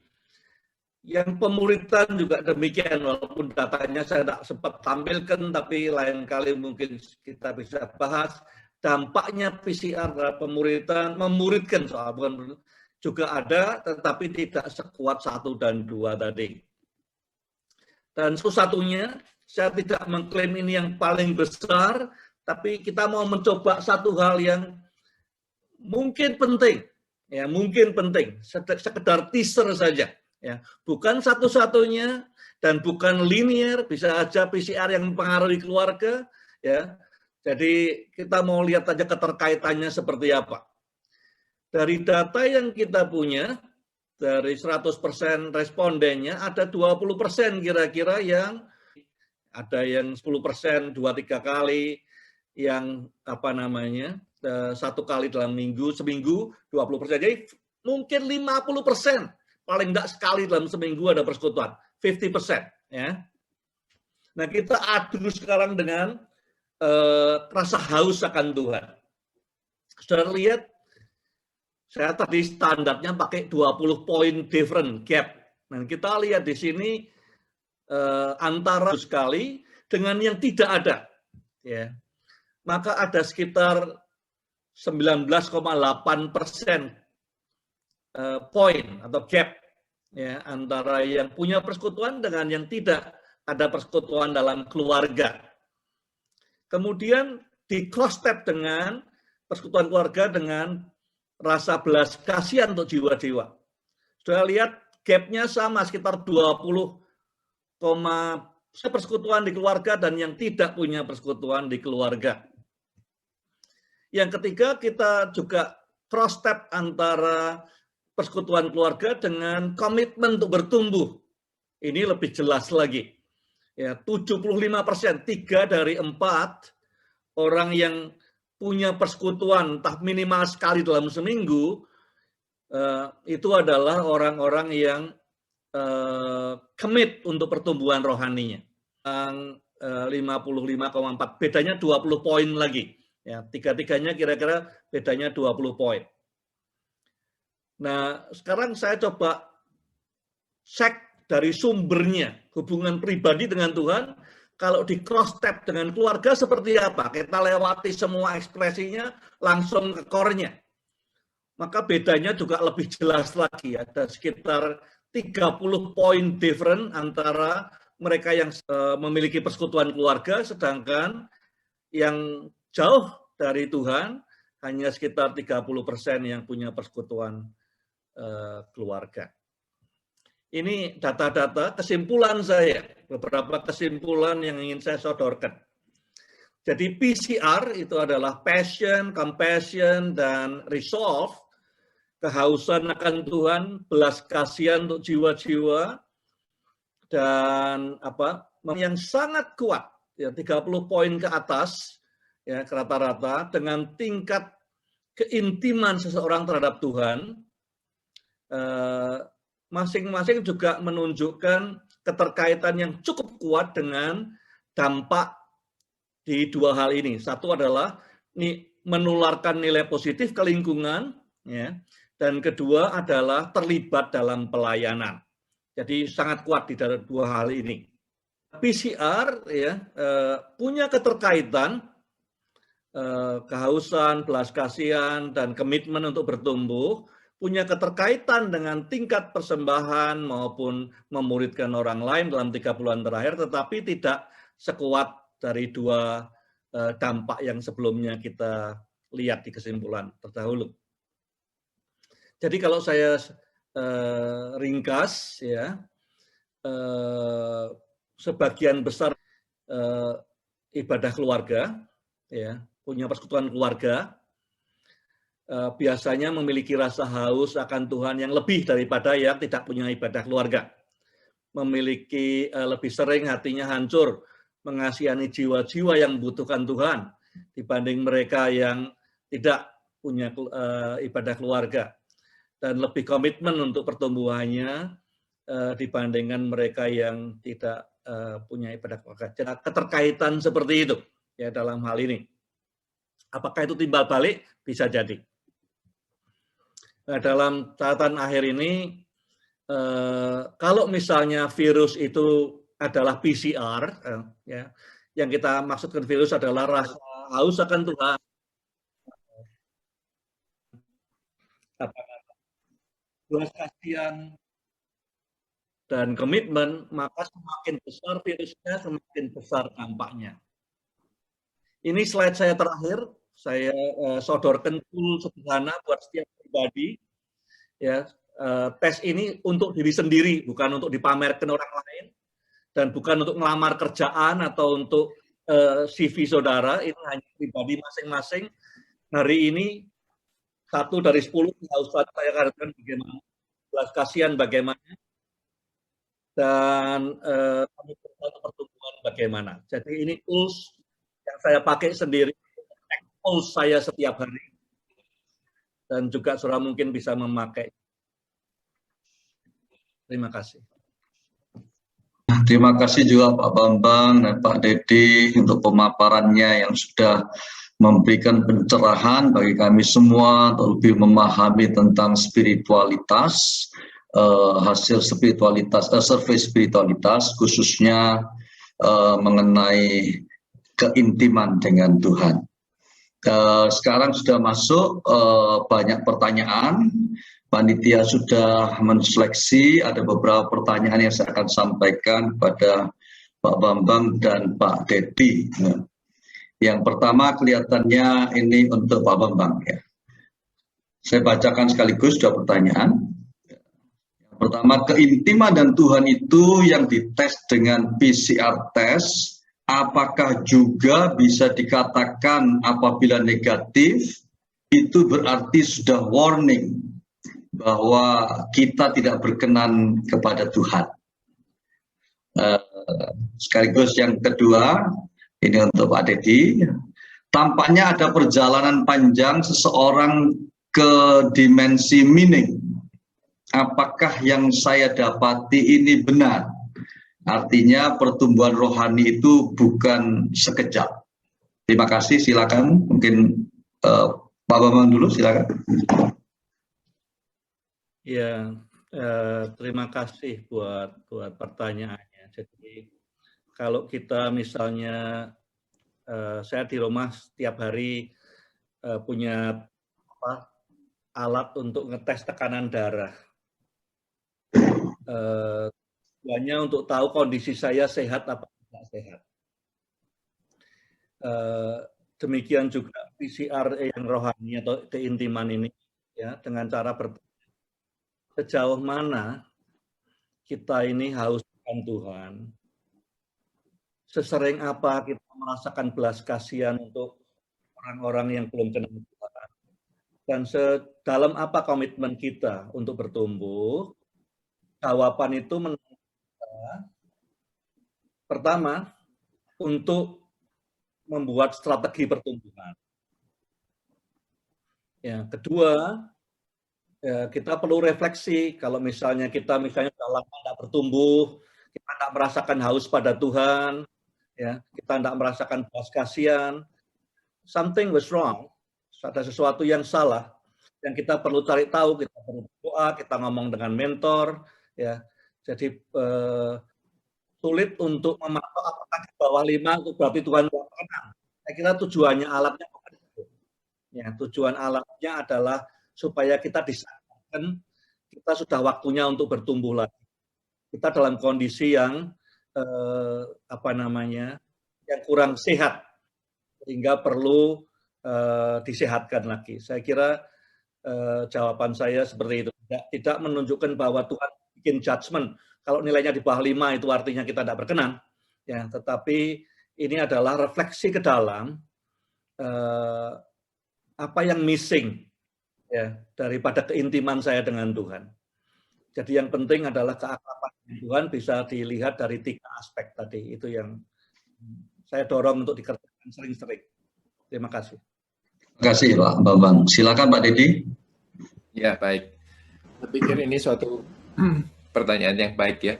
Yang pemuritan juga demikian, walaupun datanya saya tidak sempat tampilkan, tapi lain kali mungkin kita bisa bahas. Dampaknya PCR terhadap pemuritan, memuridkan soal bukan juga ada, tetapi tidak sekuat 1 dan 2 tadi. Dan satu-satunya, saya tidak mengklaim ini yang paling besar, tapi kita mau mencoba satu hal yang mungkin penting, ya mungkin penting, sekedar teaser saja, ya bukan satu-satunya dan bukan linear, bisa aja PCR yang mempengaruhi keluarga, ya. Jadi kita mau lihat aja keterkaitannya seperti apa. Dari data yang kita punya, dari 100% respondennya ada 20% kira-kira yang ada yang 10% 2-3 kali, yang 1 kali dalam seminggu 20%. Jadi mungkin 50%, paling enggak sekali dalam seminggu ada persekutuan, 50%. Ya. Nah kita adu sekarang dengan rasa haus akan Tuhan. Sudah lihat, saya tadi standarnya pakai 20 poin different gap. Nah kita lihat di sini antara sekali dengan yang tidak ada. Ya. Maka ada sekitar 19,8% poin atau gap ya antara yang punya persekutuan dengan yang tidak ada persekutuan dalam keluarga. Kemudian di cross step dengan persekutuan keluarga dengan rasa belas kasihan untuk jiwa-jiwa. Sudah lihat gapnya sama, sekitar 20, persekutuan di keluarga dan yang tidak punya persekutuan di keluarga. Yang ketiga, kita juga cross step antara persekutuan keluarga dengan komitmen untuk bertumbuh. Ini lebih jelas lagi. Ya, 75%, 3 dari 4 orang yang punya persekutuan entah minimal sekali dalam seminggu, itu adalah orang-orang yang commit untuk pertumbuhan rohaninya. 55,4, bedanya 20 poin lagi. Ya, tiga-tiganya kira-kira bedanya 20 poin. Nah, sekarang saya coba cek dari sumbernya, hubungan pribadi dengan Tuhan, kalau di cross step dengan keluarga seperti apa? Kita lewati semua ekspresinya, langsung ke core-nya. Maka bedanya juga lebih jelas lagi, ada sekitar 30 poin different antara mereka yang memiliki persekutuan keluarga, sedangkan yang jauh dari Tuhan hanya sekitar 30% yang punya persekutuan keluarga. Ini data-data kesimpulan saya, beberapa kesimpulan yang ingin saya sodorkan. Jadi PCR itu adalah passion, compassion, dan resolve, kehausan akan Tuhan, belas kasihan untuk jiwa-jiwa, dan yang sangat kuat, ya 30 poin ke atas, ya rata-rata, dengan tingkat keintiman seseorang terhadap Tuhan, masing-masing juga menunjukkan keterkaitan yang cukup kuat dengan dampak di dua hal ini. Satu adalah menularkan nilai positif ke lingkungan, ya, dan kedua adalah terlibat dalam pelayanan. Jadi sangat kuat di dalam dua hal ini. PCR ya punya keterkaitan kehausan, belas kasihan, dan komitmen untuk bertumbuh, punya keterkaitan dengan tingkat persembahan maupun memuridkan orang lain dalam 3 bulan terakhir, tetapi tidak sekuat dari dua dampak yang sebelumnya kita lihat di kesimpulan terdahulu. Jadi kalau saya ringkas, ya sebagian besar ibadah keluarga, ya punya persekutuan keluarga, biasanya memiliki rasa haus akan Tuhan yang lebih daripada yang tidak punya ibadah keluarga. Memiliki lebih sering hatinya hancur, mengasihani jiwa-jiwa yang membutuhkan Tuhan dibanding mereka yang tidak punya ibadah keluarga. Dan lebih komitmen untuk pertumbuhannya dibandingkan mereka yang tidak punya ibadah keluarga. Jadi keterkaitan seperti itu ya dalam hal ini. Apakah itu timbal balik? Bisa jadi. Nah, dalam catatan akhir ini, kalau misalnya virus itu adalah PCR, ya, yang kita maksudkan virus adalah rasa haus akan Tuhan, belas kasihan, dan komitmen, maka semakin besar virusnya, semakin besar dampaknya. Ini slide saya terakhir. Saya sodorkan tool sederhana buat setiap pribadi. Ya, tes ini untuk diri sendiri, bukan untuk dipamerkan orang lain, dan bukan untuk melamar kerjaan atau untuk CV saudara. Ini hanya pribadi masing-masing. Hari ini 1 dari 10 kehausan saya katakan bagaimana, belas kasihan bagaimana, dan pertumbuhan bagaimana. Jadi ini tools yang saya pakai sendiri. Pulse saya setiap hari, dan juga saudara mungkin bisa memakai. Terima kasih. Terima kasih juga Pak Bambang dan Pak Dedi untuk pemaparannya yang sudah memberikan pencerahan bagi kami semua untuk lebih memahami tentang spiritualitas, hasil spiritualitas, survei spiritualitas, khususnya mengenai keintiman dengan Tuhan. Sekarang sudah masuk banyak pertanyaan. Panitia sudah menseleksi, ada beberapa pertanyaan yang saya akan sampaikan kepada Pak Bambang dan Pak Dedi. Yang pertama kelihatannya ini untuk Pak Bambang ya. Saya bacakan sekaligus dua pertanyaan. Yang pertama, keintiman dan Tuhan itu yang dites dengan PCR test, apakah juga bisa dikatakan apabila negatif itu berarti sudah warning bahwa kita tidak berkenan kepada Tuhan? Sekaligus yang kedua, ini untuk Pak Dedi, tampaknya ada perjalanan panjang seseorang ke dimensi meaning. Apakah yang saya dapati ini benar? Artinya pertumbuhan rohani itu bukan sekejap. Terima kasih, silakan. Mungkin Pak Bambang dulu, silakan. Ya, terima kasih buat pertanyaannya. Jadi kalau kita misalnya, saya di rumah setiap hari punya alat untuk ngetes tekanan darah. Tujuannya untuk tahu kondisi saya sehat apa tidak sehat. Demikian juga PCR yang rohani atau keintiman ini, ya, dengan cara bertanya, sejauh mana kita ini haus akan Tuhan, sesering apa kita merasakan belas kasihan untuk orang-orang yang belum kenal Tuhan, dan sedalam apa komitmen kita untuk bertumbuh. Jawaban itu pertama, untuk membuat strategi pertumbuhan. Ya, kedua, ya, kita perlu refleksi. Kalau misalnya kita sudah lama tidak bertumbuh, kita tidak merasakan haus pada Tuhan, ya, kita tidak merasakan belas kasihan, something was wrong. Ada sesuatu yang salah, yang kita perlu cari tahu. Kita perlu berdoa, kita ngomong dengan mentor, ya. Jadi sulit untuk memantau apakah di bawah 5 itu berarti Tuhan tidak berkenan. Saya kira tujuannya alatnya bukan itu. Ya, tujuan alatnya adalah supaya kita disadarkan kita sudah waktunya untuk bertumbuh lagi. Kita dalam kondisi yang yang kurang sehat, sehingga perlu disehatkan lagi. Saya kira jawaban saya seperti itu. Tidak menunjukkan bahwa Tuhan bikin judgment. Kalau nilainya di bawah 5 itu artinya kita tidak berkenan. Ya, tetapi ini adalah refleksi ke dalam apa yang missing, ya, daripada keintiman saya dengan Tuhan. Jadi yang penting adalah keakraban dengan Tuhan bisa dilihat dari 3 aspek tadi. Itu yang saya dorong untuk dikerjakan sering-sering. Terima kasih. Terima kasih Pak Bambang. Silakan Pak Dedi. Ya, baik. Saya pikir ini suatu pertanyaan yang baik ya.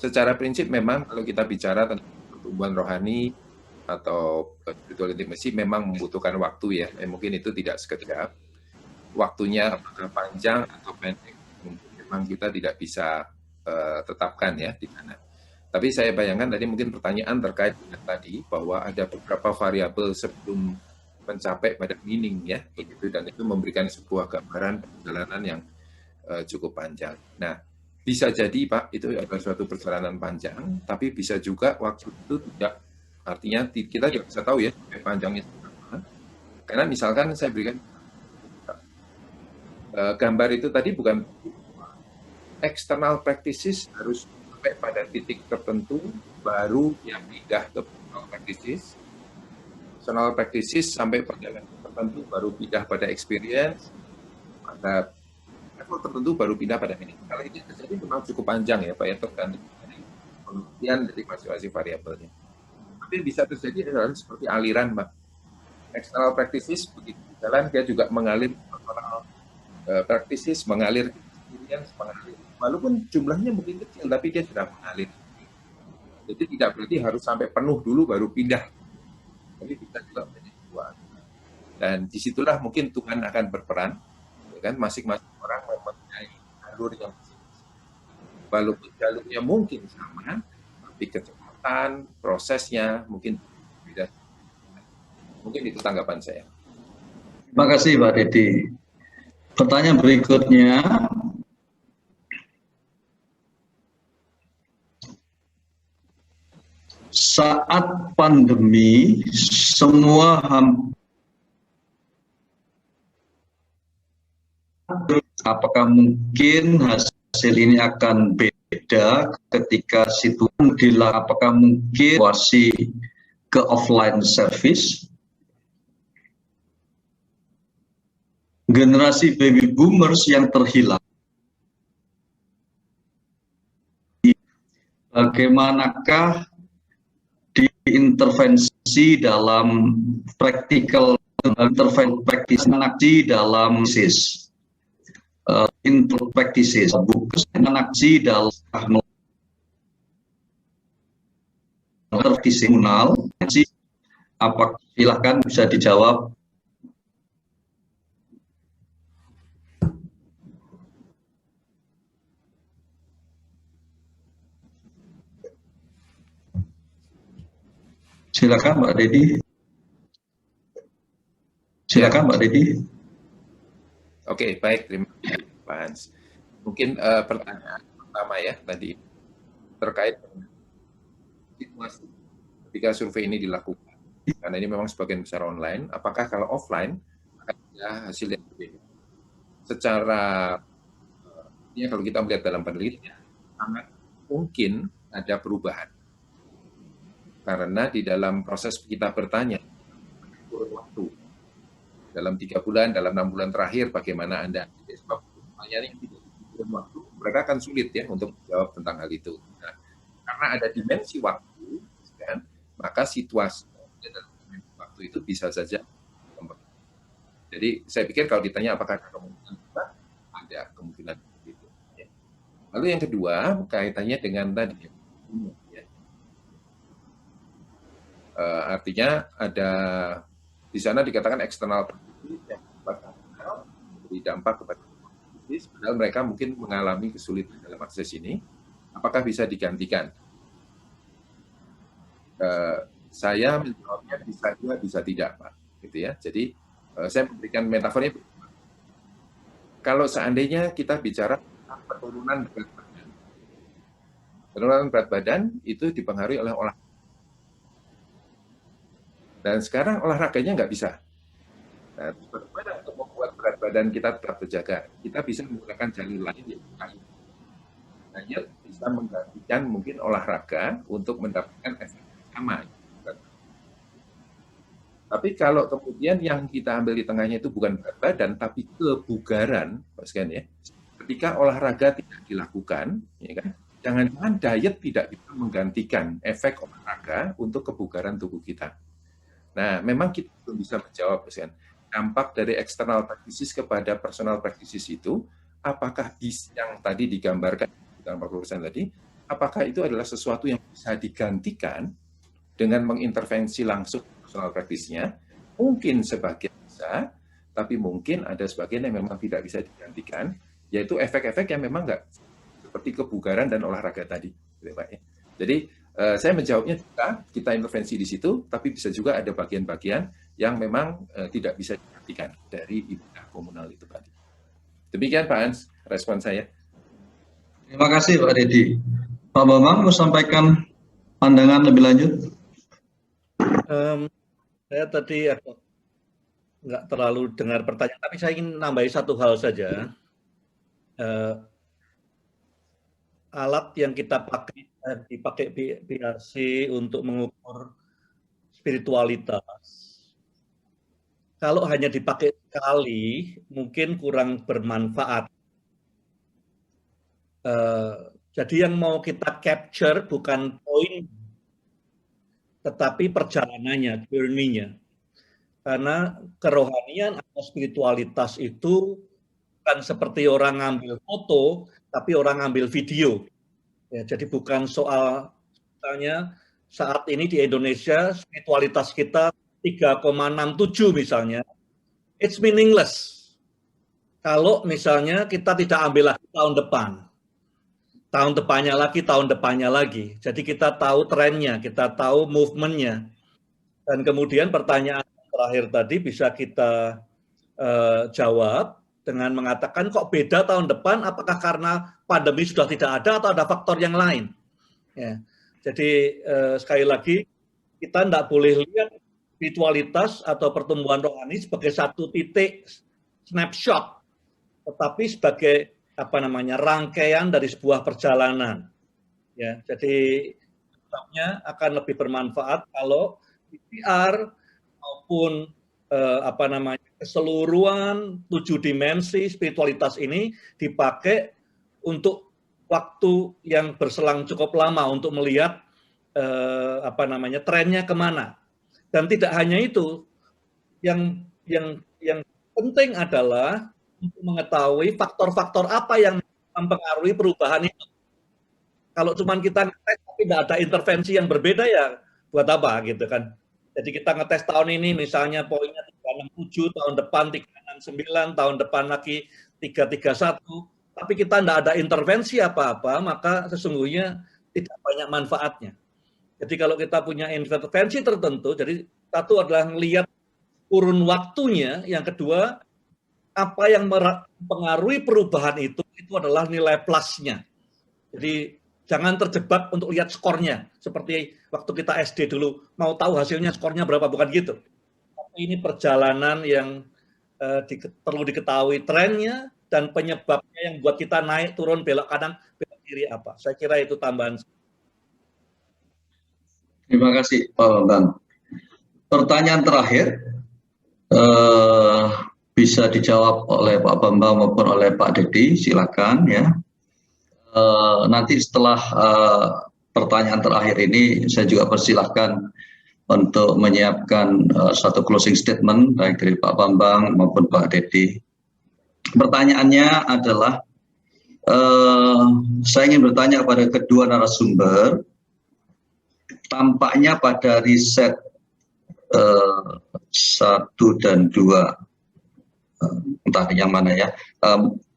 Secara prinsip memang kalau kita bicara tentang pertumbuhan rohani atau spiritual intimacy memang membutuhkan waktu ya. Mungkin itu tidak sekejap. Waktunya apakah panjang atau pendek, memang kita tidak bisa tetapkan ya di sana. Tapi saya bayangkan tadi mungkin pertanyaan terkait dengan tadi bahwa ada beberapa variabel sebelum mencapai pada meaning ya, begitu, dan itu memberikan sebuah gambaran perjalanan yang cukup panjang. Nah, bisa jadi Pak, itu adalah suatu perjalanan panjang, tapi bisa juga waktu itu tidak, artinya kita tidak bisa tahu ya panjangnya. Karena misalkan saya berikan gambar itu tadi bukan external practices harus sampai pada titik tertentu baru yang pindah ke personal practices. Personal practices sampai pada level tertentu baru pindah pada experience, pada level tertentu baru pindah pada ini. Kalau ini terjadi memang cukup panjang ya Pak ya, tergantung dari pengertian dari masing-masing variabelnya. Tapi bisa terjadi adalah seperti aliran Pak. External practices begitu jalan dia juga mengalir personal practices, mengalir experience, mengalir. Walaupun jumlahnya mungkin kecil tapi dia sudah mengalir. Jadi tidak berarti harus sampai penuh dulu baru pindah. Jadi kita juga menjadi dua. Dan disitulah mungkin Tuhan akan berperan. Kan masing-masing orang mempunyai jalur yang masing-masing. Walaupun jalurnya mungkin sama, tapi kecepatan prosesnya mungkin beda. Mungkin itu tanggapan saya. Terima kasih Pak Dedi. Pertanyaan berikutnya, saat pandemi semua apakah mungkin hasil ini akan beda ketika situasi apakah mungkin situasi ke offline service? Generasi baby boomers yang terhilang, bagaimanakah diintervensi dalam praktikal intervensi dalam practices, bukan aksi dalam intervensional. Apa silakan bisa dijawab. Silakan Mbak Dedi. Silakan Mbak Dedi. Oke, baik, terima kasih Pak Hans. Mungkin pertanyaan pertama ya tadi terkait dengan situasi ketika survei ini dilakukan. Karena ini memang sebagian besar online, apakah kalau offline akan ada hasil yang berbeda? Secara ya kalau kita melihat dalam penelitian, sangat mungkin ada perubahan. Karena di dalam proses kita bertanya, kurun waktu, dalam 3 bulan, dalam 6 bulan terakhir, bagaimana Anda? Sebab pertanyaan yang tidak kurun waktu, mereka akan sulit ya untuk menjawab tentang hal itu. Nah, karena ada dimensi waktu, kan, maka situasi dalam dimensi waktu itu bisa saja kembali. Jadi saya pikir kalau ditanya apakah ada kemungkinan juga, ada kemungkinan itu. Ya. Lalu yang kedua, kaitannya dengan tadi, ya. Artinya ada di sana dikatakan eksternal yang memberi dampak kepada bisnis, padahal mereka mungkin mengalami kesulitan dalam akses ini. Apakah bisa digantikan? Saya menjawabnya bisa juga, bisa tidak, Pak. Gitu ya. Jadi saya memberikan metafornya. Kalau seandainya kita bicara penurunan berat badan, penurunan berat badan itu dipengaruhi oleh olahraga. Dan sekarang olahraganya nggak bisa. Nah, bagaimana untuk membuat berat badan kita tetap terjaga? Kita bisa menggunakan jalur lain yang lain. Hanya bisa menggantikan mungkin olahraga untuk mendapatkan efek yang sama. Tapi kalau kemudian yang kita ambil di tengahnya itu bukan berat badan, tapi kebugaran, Pak ya. Ketika olahraga tidak dilakukan, ya kan? Jangan-jangan diet tidak bisa menggantikan efek olahraga untuk kebugaran tubuh kita. Nah, memang kita belum bisa menjawab, kan, dampak dari external practices kepada personal practices itu, apakah yang tadi digambarkan dalam 40% tadi, apakah itu adalah sesuatu yang bisa digantikan dengan mengintervensi langsung personal practice-nya? Mungkin sebagian bisa, tapi mungkin ada sebagian yang memang tidak bisa digantikan, yaitu efek-efek yang memang nggak seperti kebugaran dan olahraga tadi. Jadi, saya menjawabnya kita intervensi di situ, tapi bisa juga ada bagian-bagian yang memang tidak bisa digantikan dari ibadah komunal itu tadi. Demikian Pak Hans, respon saya. Terima kasih Pak Dedi. Pak Bambang mau sampaikan pandangan lebih lanjut? Saya tadi nggak terlalu dengar pertanyaan, tapi saya ingin nambahi satu hal saja. Alat yang kita dipakai PRC untuk mengukur spiritualitas, kalau hanya dipakai sekali mungkin kurang bermanfaat. Jadi yang mau kita capture bukan poin, tetapi perjalanannya, journey-nya. Karena kerohanian atau spiritualitas itu bukan seperti orang ngambil foto, tapi orang ngambil video. Ya, jadi bukan soal, misalnya saat ini di Indonesia spiritualitas kita 3,67 misalnya, it's meaningless. Kalau misalnya kita tidak ambil lagi tahun depannya lagi, tahun depannya lagi. Jadi kita tahu trennya, kita tahu movement-nya. Dan kemudian pertanyaan terakhir tadi bisa kita jawab dengan mengatakan kok beda tahun depan, apakah karena pandemi sudah tidak ada atau ada faktor yang lain? Ya. Jadi sekali lagi kita tidak boleh lihat spiritualitas atau pertumbuhan rohani sebagai satu titik snapshot, tetapi sebagai rangkaian dari sebuah perjalanan. Ya, jadi akan lebih bermanfaat kalau PCR maupun keseluruhan 7 dimensi spiritualitas ini dipakai untuk waktu yang berselang cukup lama untuk melihat trennya kemana. Dan tidak hanya itu, yang penting adalah untuk mengetahui faktor-faktor apa yang mempengaruhi perubahan itu. Kalau cuma kita ngetes tapi tidak ada intervensi yang berbeda, ya buat apa gitu kan. Jadi kita ngetes tahun ini misalnya poinnya 367, tahun depan 369, tahun depan lagi 331, tapi kita tidak ada intervensi apa-apa, maka sesungguhnya tidak banyak manfaatnya. Jadi kalau kita punya intervensi tertentu, jadi satu adalah melihat kurun waktunya, yang kedua apa yang mempengaruhi perubahan itu adalah nilai plusnya. Jadi jangan terjebak untuk lihat skornya, seperti waktu kita SD dulu, mau tahu hasilnya skornya berapa, bukan gitu. Tapi ini perjalanan yang perlu diketahui trennya dan penyebabnya yang buat kita naik, turun, belok kanan, belok kiri apa. Saya kira itu tambahan. Terima kasih Pak Bambang. Pertanyaan terakhir bisa dijawab oleh Pak Bambang maupun oleh Pak Dedi, silakan ya. Nanti setelah pertanyaan terakhir ini, saya juga persilahkan untuk menyiapkan satu closing statement baik dari Pak Bambang maupun Pak Dedi. Pertanyaannya adalah, saya ingin bertanya kepada kedua narasumber. Tampaknya pada riset 1 dan 2, entah yang mana ya,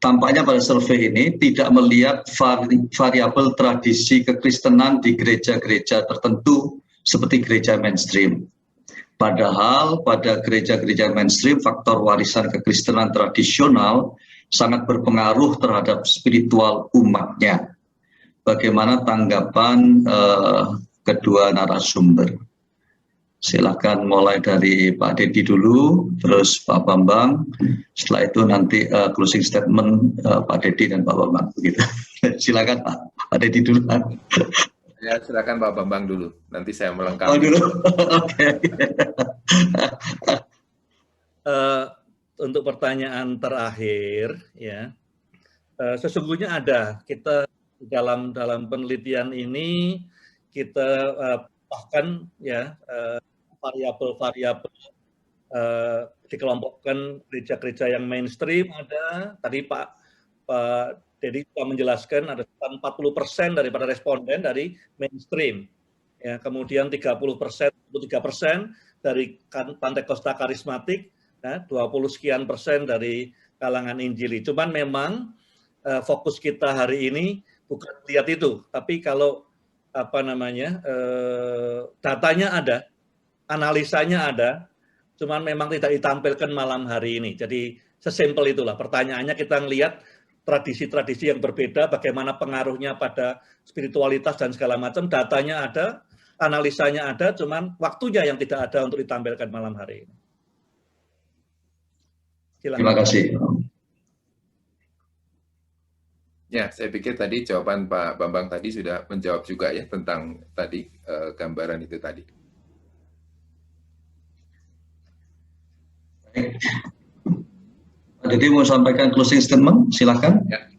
tampaknya pada survei ini tidak melihat variabel tradisi kekristenan di gereja-gereja tertentu seperti gereja mainstream. Padahal pada gereja-gereja mainstream faktor warisan kekristenan tradisional sangat berpengaruh terhadap spiritual umatnya. Bagaimana tanggapan kedua narasumber? Silakan mulai dari Pak Dedi dulu, terus Pak Bambang, setelah itu nanti closing statement Pak Dedi dan Pak Bambang. Begitu. Silakan Pak Dedi dulu. Ya, silakan Pak Bambang dulu, nanti saya melengkapi. Oh dulu, oke. Untuk pertanyaan terakhir, ya, sesungguhnya ada kita dalam penelitian ini kita bahkan ya variabel-variabel dikelompokkan gereja-gereja yang mainstream ada. Tadi Pak Dedi sudah menjelaskan ada 40% daripada responden dari mainstream. Ya, kemudian 30% dari Pantekosta karismatik, ya, 20 sekian persen dari kalangan Injili. Cuman memang fokus kita hari ini bukan lihat itu, tapi kalau datanya ada, analisanya ada, cuman memang tidak ditampilkan malam hari ini. Jadi sesimpel itulah pertanyaannya, kita ngelihat tradisi-tradisi yang berbeda, bagaimana pengaruhnya pada spiritualitas dan segala macam. Datanya ada, analisanya ada, cuman waktunya yang tidak ada untuk ditampilkan malam hari ini. Silakan. Terima kasih. Ya, saya pikir tadi jawaban Pak Bambang tadi sudah menjawab juga ya tentang tadi gambaran itu tadi. Baik. Jadi mau sampaikan closing statement, silakan. Ya.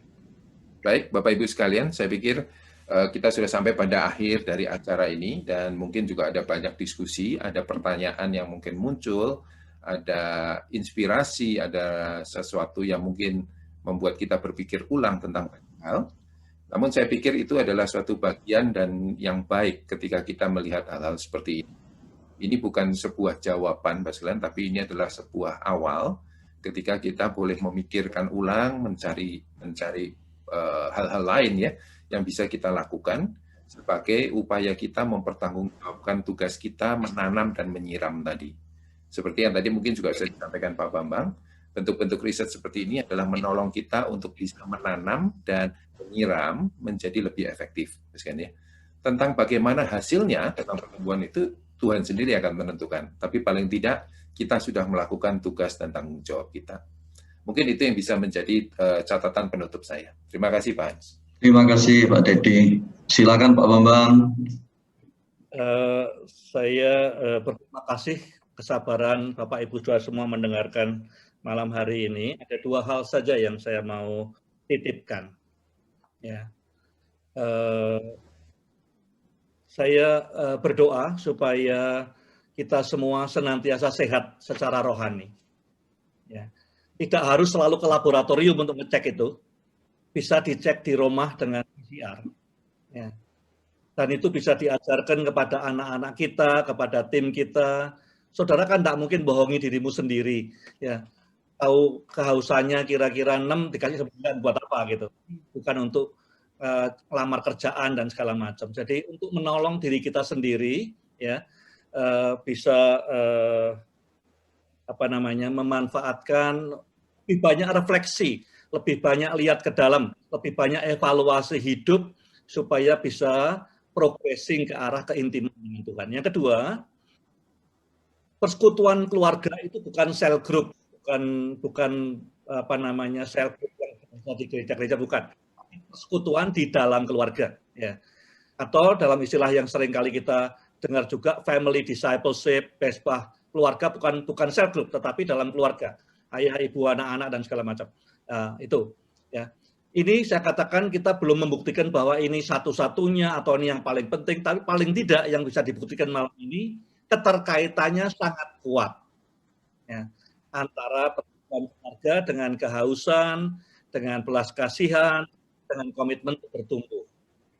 Baik, Bapak Ibu sekalian, saya pikir kita sudah sampai pada akhir dari acara ini dan mungkin juga ada banyak diskusi, ada pertanyaan yang mungkin muncul, ada inspirasi, ada sesuatu yang mungkin membuat kita berpikir ulang tentang banyak hal. Namun saya pikir itu adalah suatu bagian dan yang baik ketika kita melihat hal-hal seperti ini. Ini bukan sebuah jawaban, Pak Sekalian, tapi ini adalah sebuah awal ketika kita boleh memikirkan ulang, mencari hal-hal lain ya yang bisa kita lakukan sebagai upaya kita mempertanggungjawabkan tugas kita menanam dan menyiram tadi. Seperti yang tadi mungkin juga sudah disampaikan Pak Bambang, bentuk-bentuk riset seperti ini adalah menolong kita untuk bisa menanam dan menyiram menjadi lebih efektif, ya. Tentang bagaimana hasilnya dalam pertumbuhan itu Tuhan sendiri akan menentukan. Tapi paling tidak kita sudah melakukan tugas dan tanggung jawab kita. Mungkin itu yang bisa menjadi catatan penutup saya. Terima kasih Pak Hans. Terima kasih Pak Dedi. Silakan Pak Bambang. Saya berterima kasih kesabaran Bapak Ibu Saudara semua mendengarkan malam hari ini. Ada dua hal saja yang saya mau titipkan. Ya. Saya berdoa supaya kita semua senantiasa sehat secara rohani. Ya. Tidak harus selalu ke laboratorium untuk ngecek itu. Bisa dicek di rumah dengan PCR. Ya. Dan itu bisa diajarkan kepada anak-anak kita, kepada tim kita. Saudara kan tidak mungkin bohongi dirimu sendiri. Ya. Tahu kehausannya kira-kira 6, dikasih 9 buat apa gitu. Bukan untuk lamar kerjaan dan segala macam. Jadi untuk menolong diri kita sendiri, ya bisa memanfaatkan lebih banyak refleksi, lebih banyak lihat ke dalam, lebih banyak evaluasi hidup supaya bisa progressing ke arah keintiman dengan Tuhan. Yang kedua, persekutuan keluarga itu bukan cell group, bukan cell group yang ada di gereja-gereja, bukan. Persekutuan di dalam keluarga, ya. Atau dalam istilah yang sering kali kita dengar juga, family discipleship, pesbah keluarga, bukan cell group, tetapi dalam keluarga, ayah, ibu, anak-anak dan segala macam. Itu, ya. Ini saya katakan kita belum membuktikan bahwa ini satu-satunya atau ini yang paling penting, tapi paling tidak yang bisa dibuktikan malam ini keterkaitannya sangat kuat, ya, antara persekutuan keluarga dengan kehausan, dengan belas kasihan, dengan komitmen untuk bertumbuh.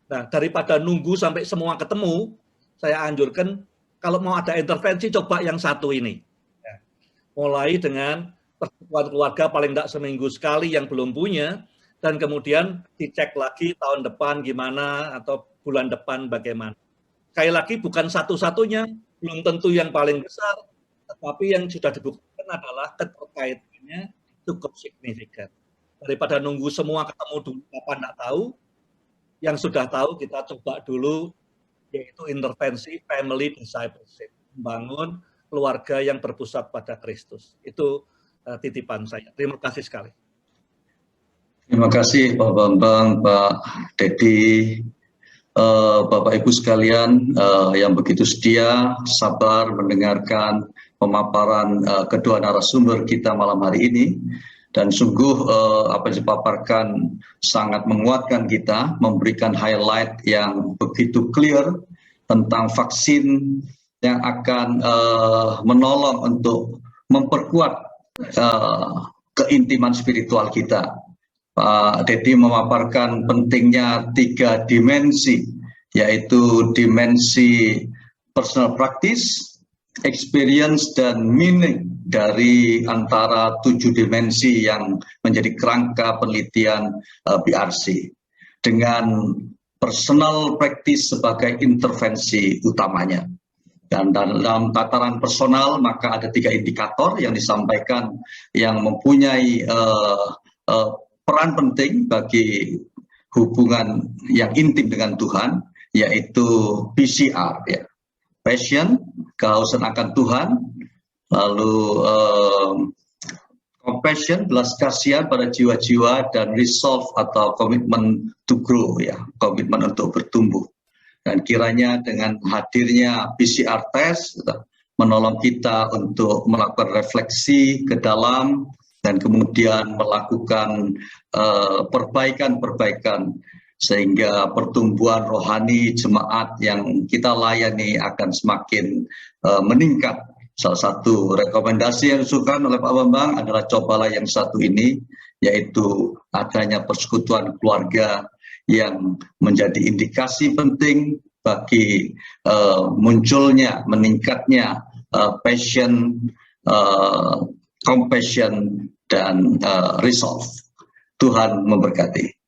Nah, daripada nunggu sampai semua ketemu, saya anjurkan kalau mau ada intervensi, coba yang satu ini. Ya. Mulai dengan persekutuan keluarga paling tidak seminggu sekali yang belum punya, dan kemudian dicek lagi tahun depan gimana, atau bulan depan bagaimana. Sekali lagi, bukan satu-satunya, belum tentu yang paling besar, tetapi yang sudah dibuktikan adalah keterkaitannya cukup signifikan. Daripada nunggu semua ketemu dulu, kapan nggak tahu, yang sudah tahu kita coba dulu, yaitu intervensi family discipleship, membangun keluarga yang berpusat pada Kristus. Itu titipan saya. Terima kasih sekali. Terima kasih Pak Bambang, Pak Dedi, Bapak Ibu sekalian yang begitu setia, sabar mendengarkan pemaparan kedua narasumber kita malam hari ini. Dan sungguh apa yang dipaparkan sangat menguatkan kita, memberikan highlight yang begitu clear tentang vaksin yang akan menolong untuk memperkuat keintiman spiritual kita. Pak Dedi memaparkan pentingnya 3 dimensi, yaitu dimensi personal practice, experience, dan meaning dari antara 7 dimensi yang menjadi kerangka penelitian BRC. Dengan personal practice sebagai intervensi utamanya. Dan dalam tataran personal, maka ada 3 indikator yang disampaikan yang mempunyai peran penting bagi hubungan yang intim dengan Tuhan, yaitu PCR, ya. Passion, kehausan akan Tuhan, lalu compassion, belas kasihan pada jiwa-jiwa, dan resolve atau komitmen to grow, ya, komitmen untuk bertumbuh. Dan kiranya dengan hadirnya PCR test menolong kita untuk melakukan refleksi ke dalam dan kemudian melakukan perbaikan-perbaikan sehingga pertumbuhan rohani jemaat yang kita layani akan semakin meningkat. Salah satu rekomendasi yang disukai oleh Pak Bambang adalah cobalah yang satu ini, yaitu adanya persekutuan keluarga yang menjadi indikasi penting bagi munculnya, meningkatnya passion, compassion, dan resolve. Tuhan memberkati.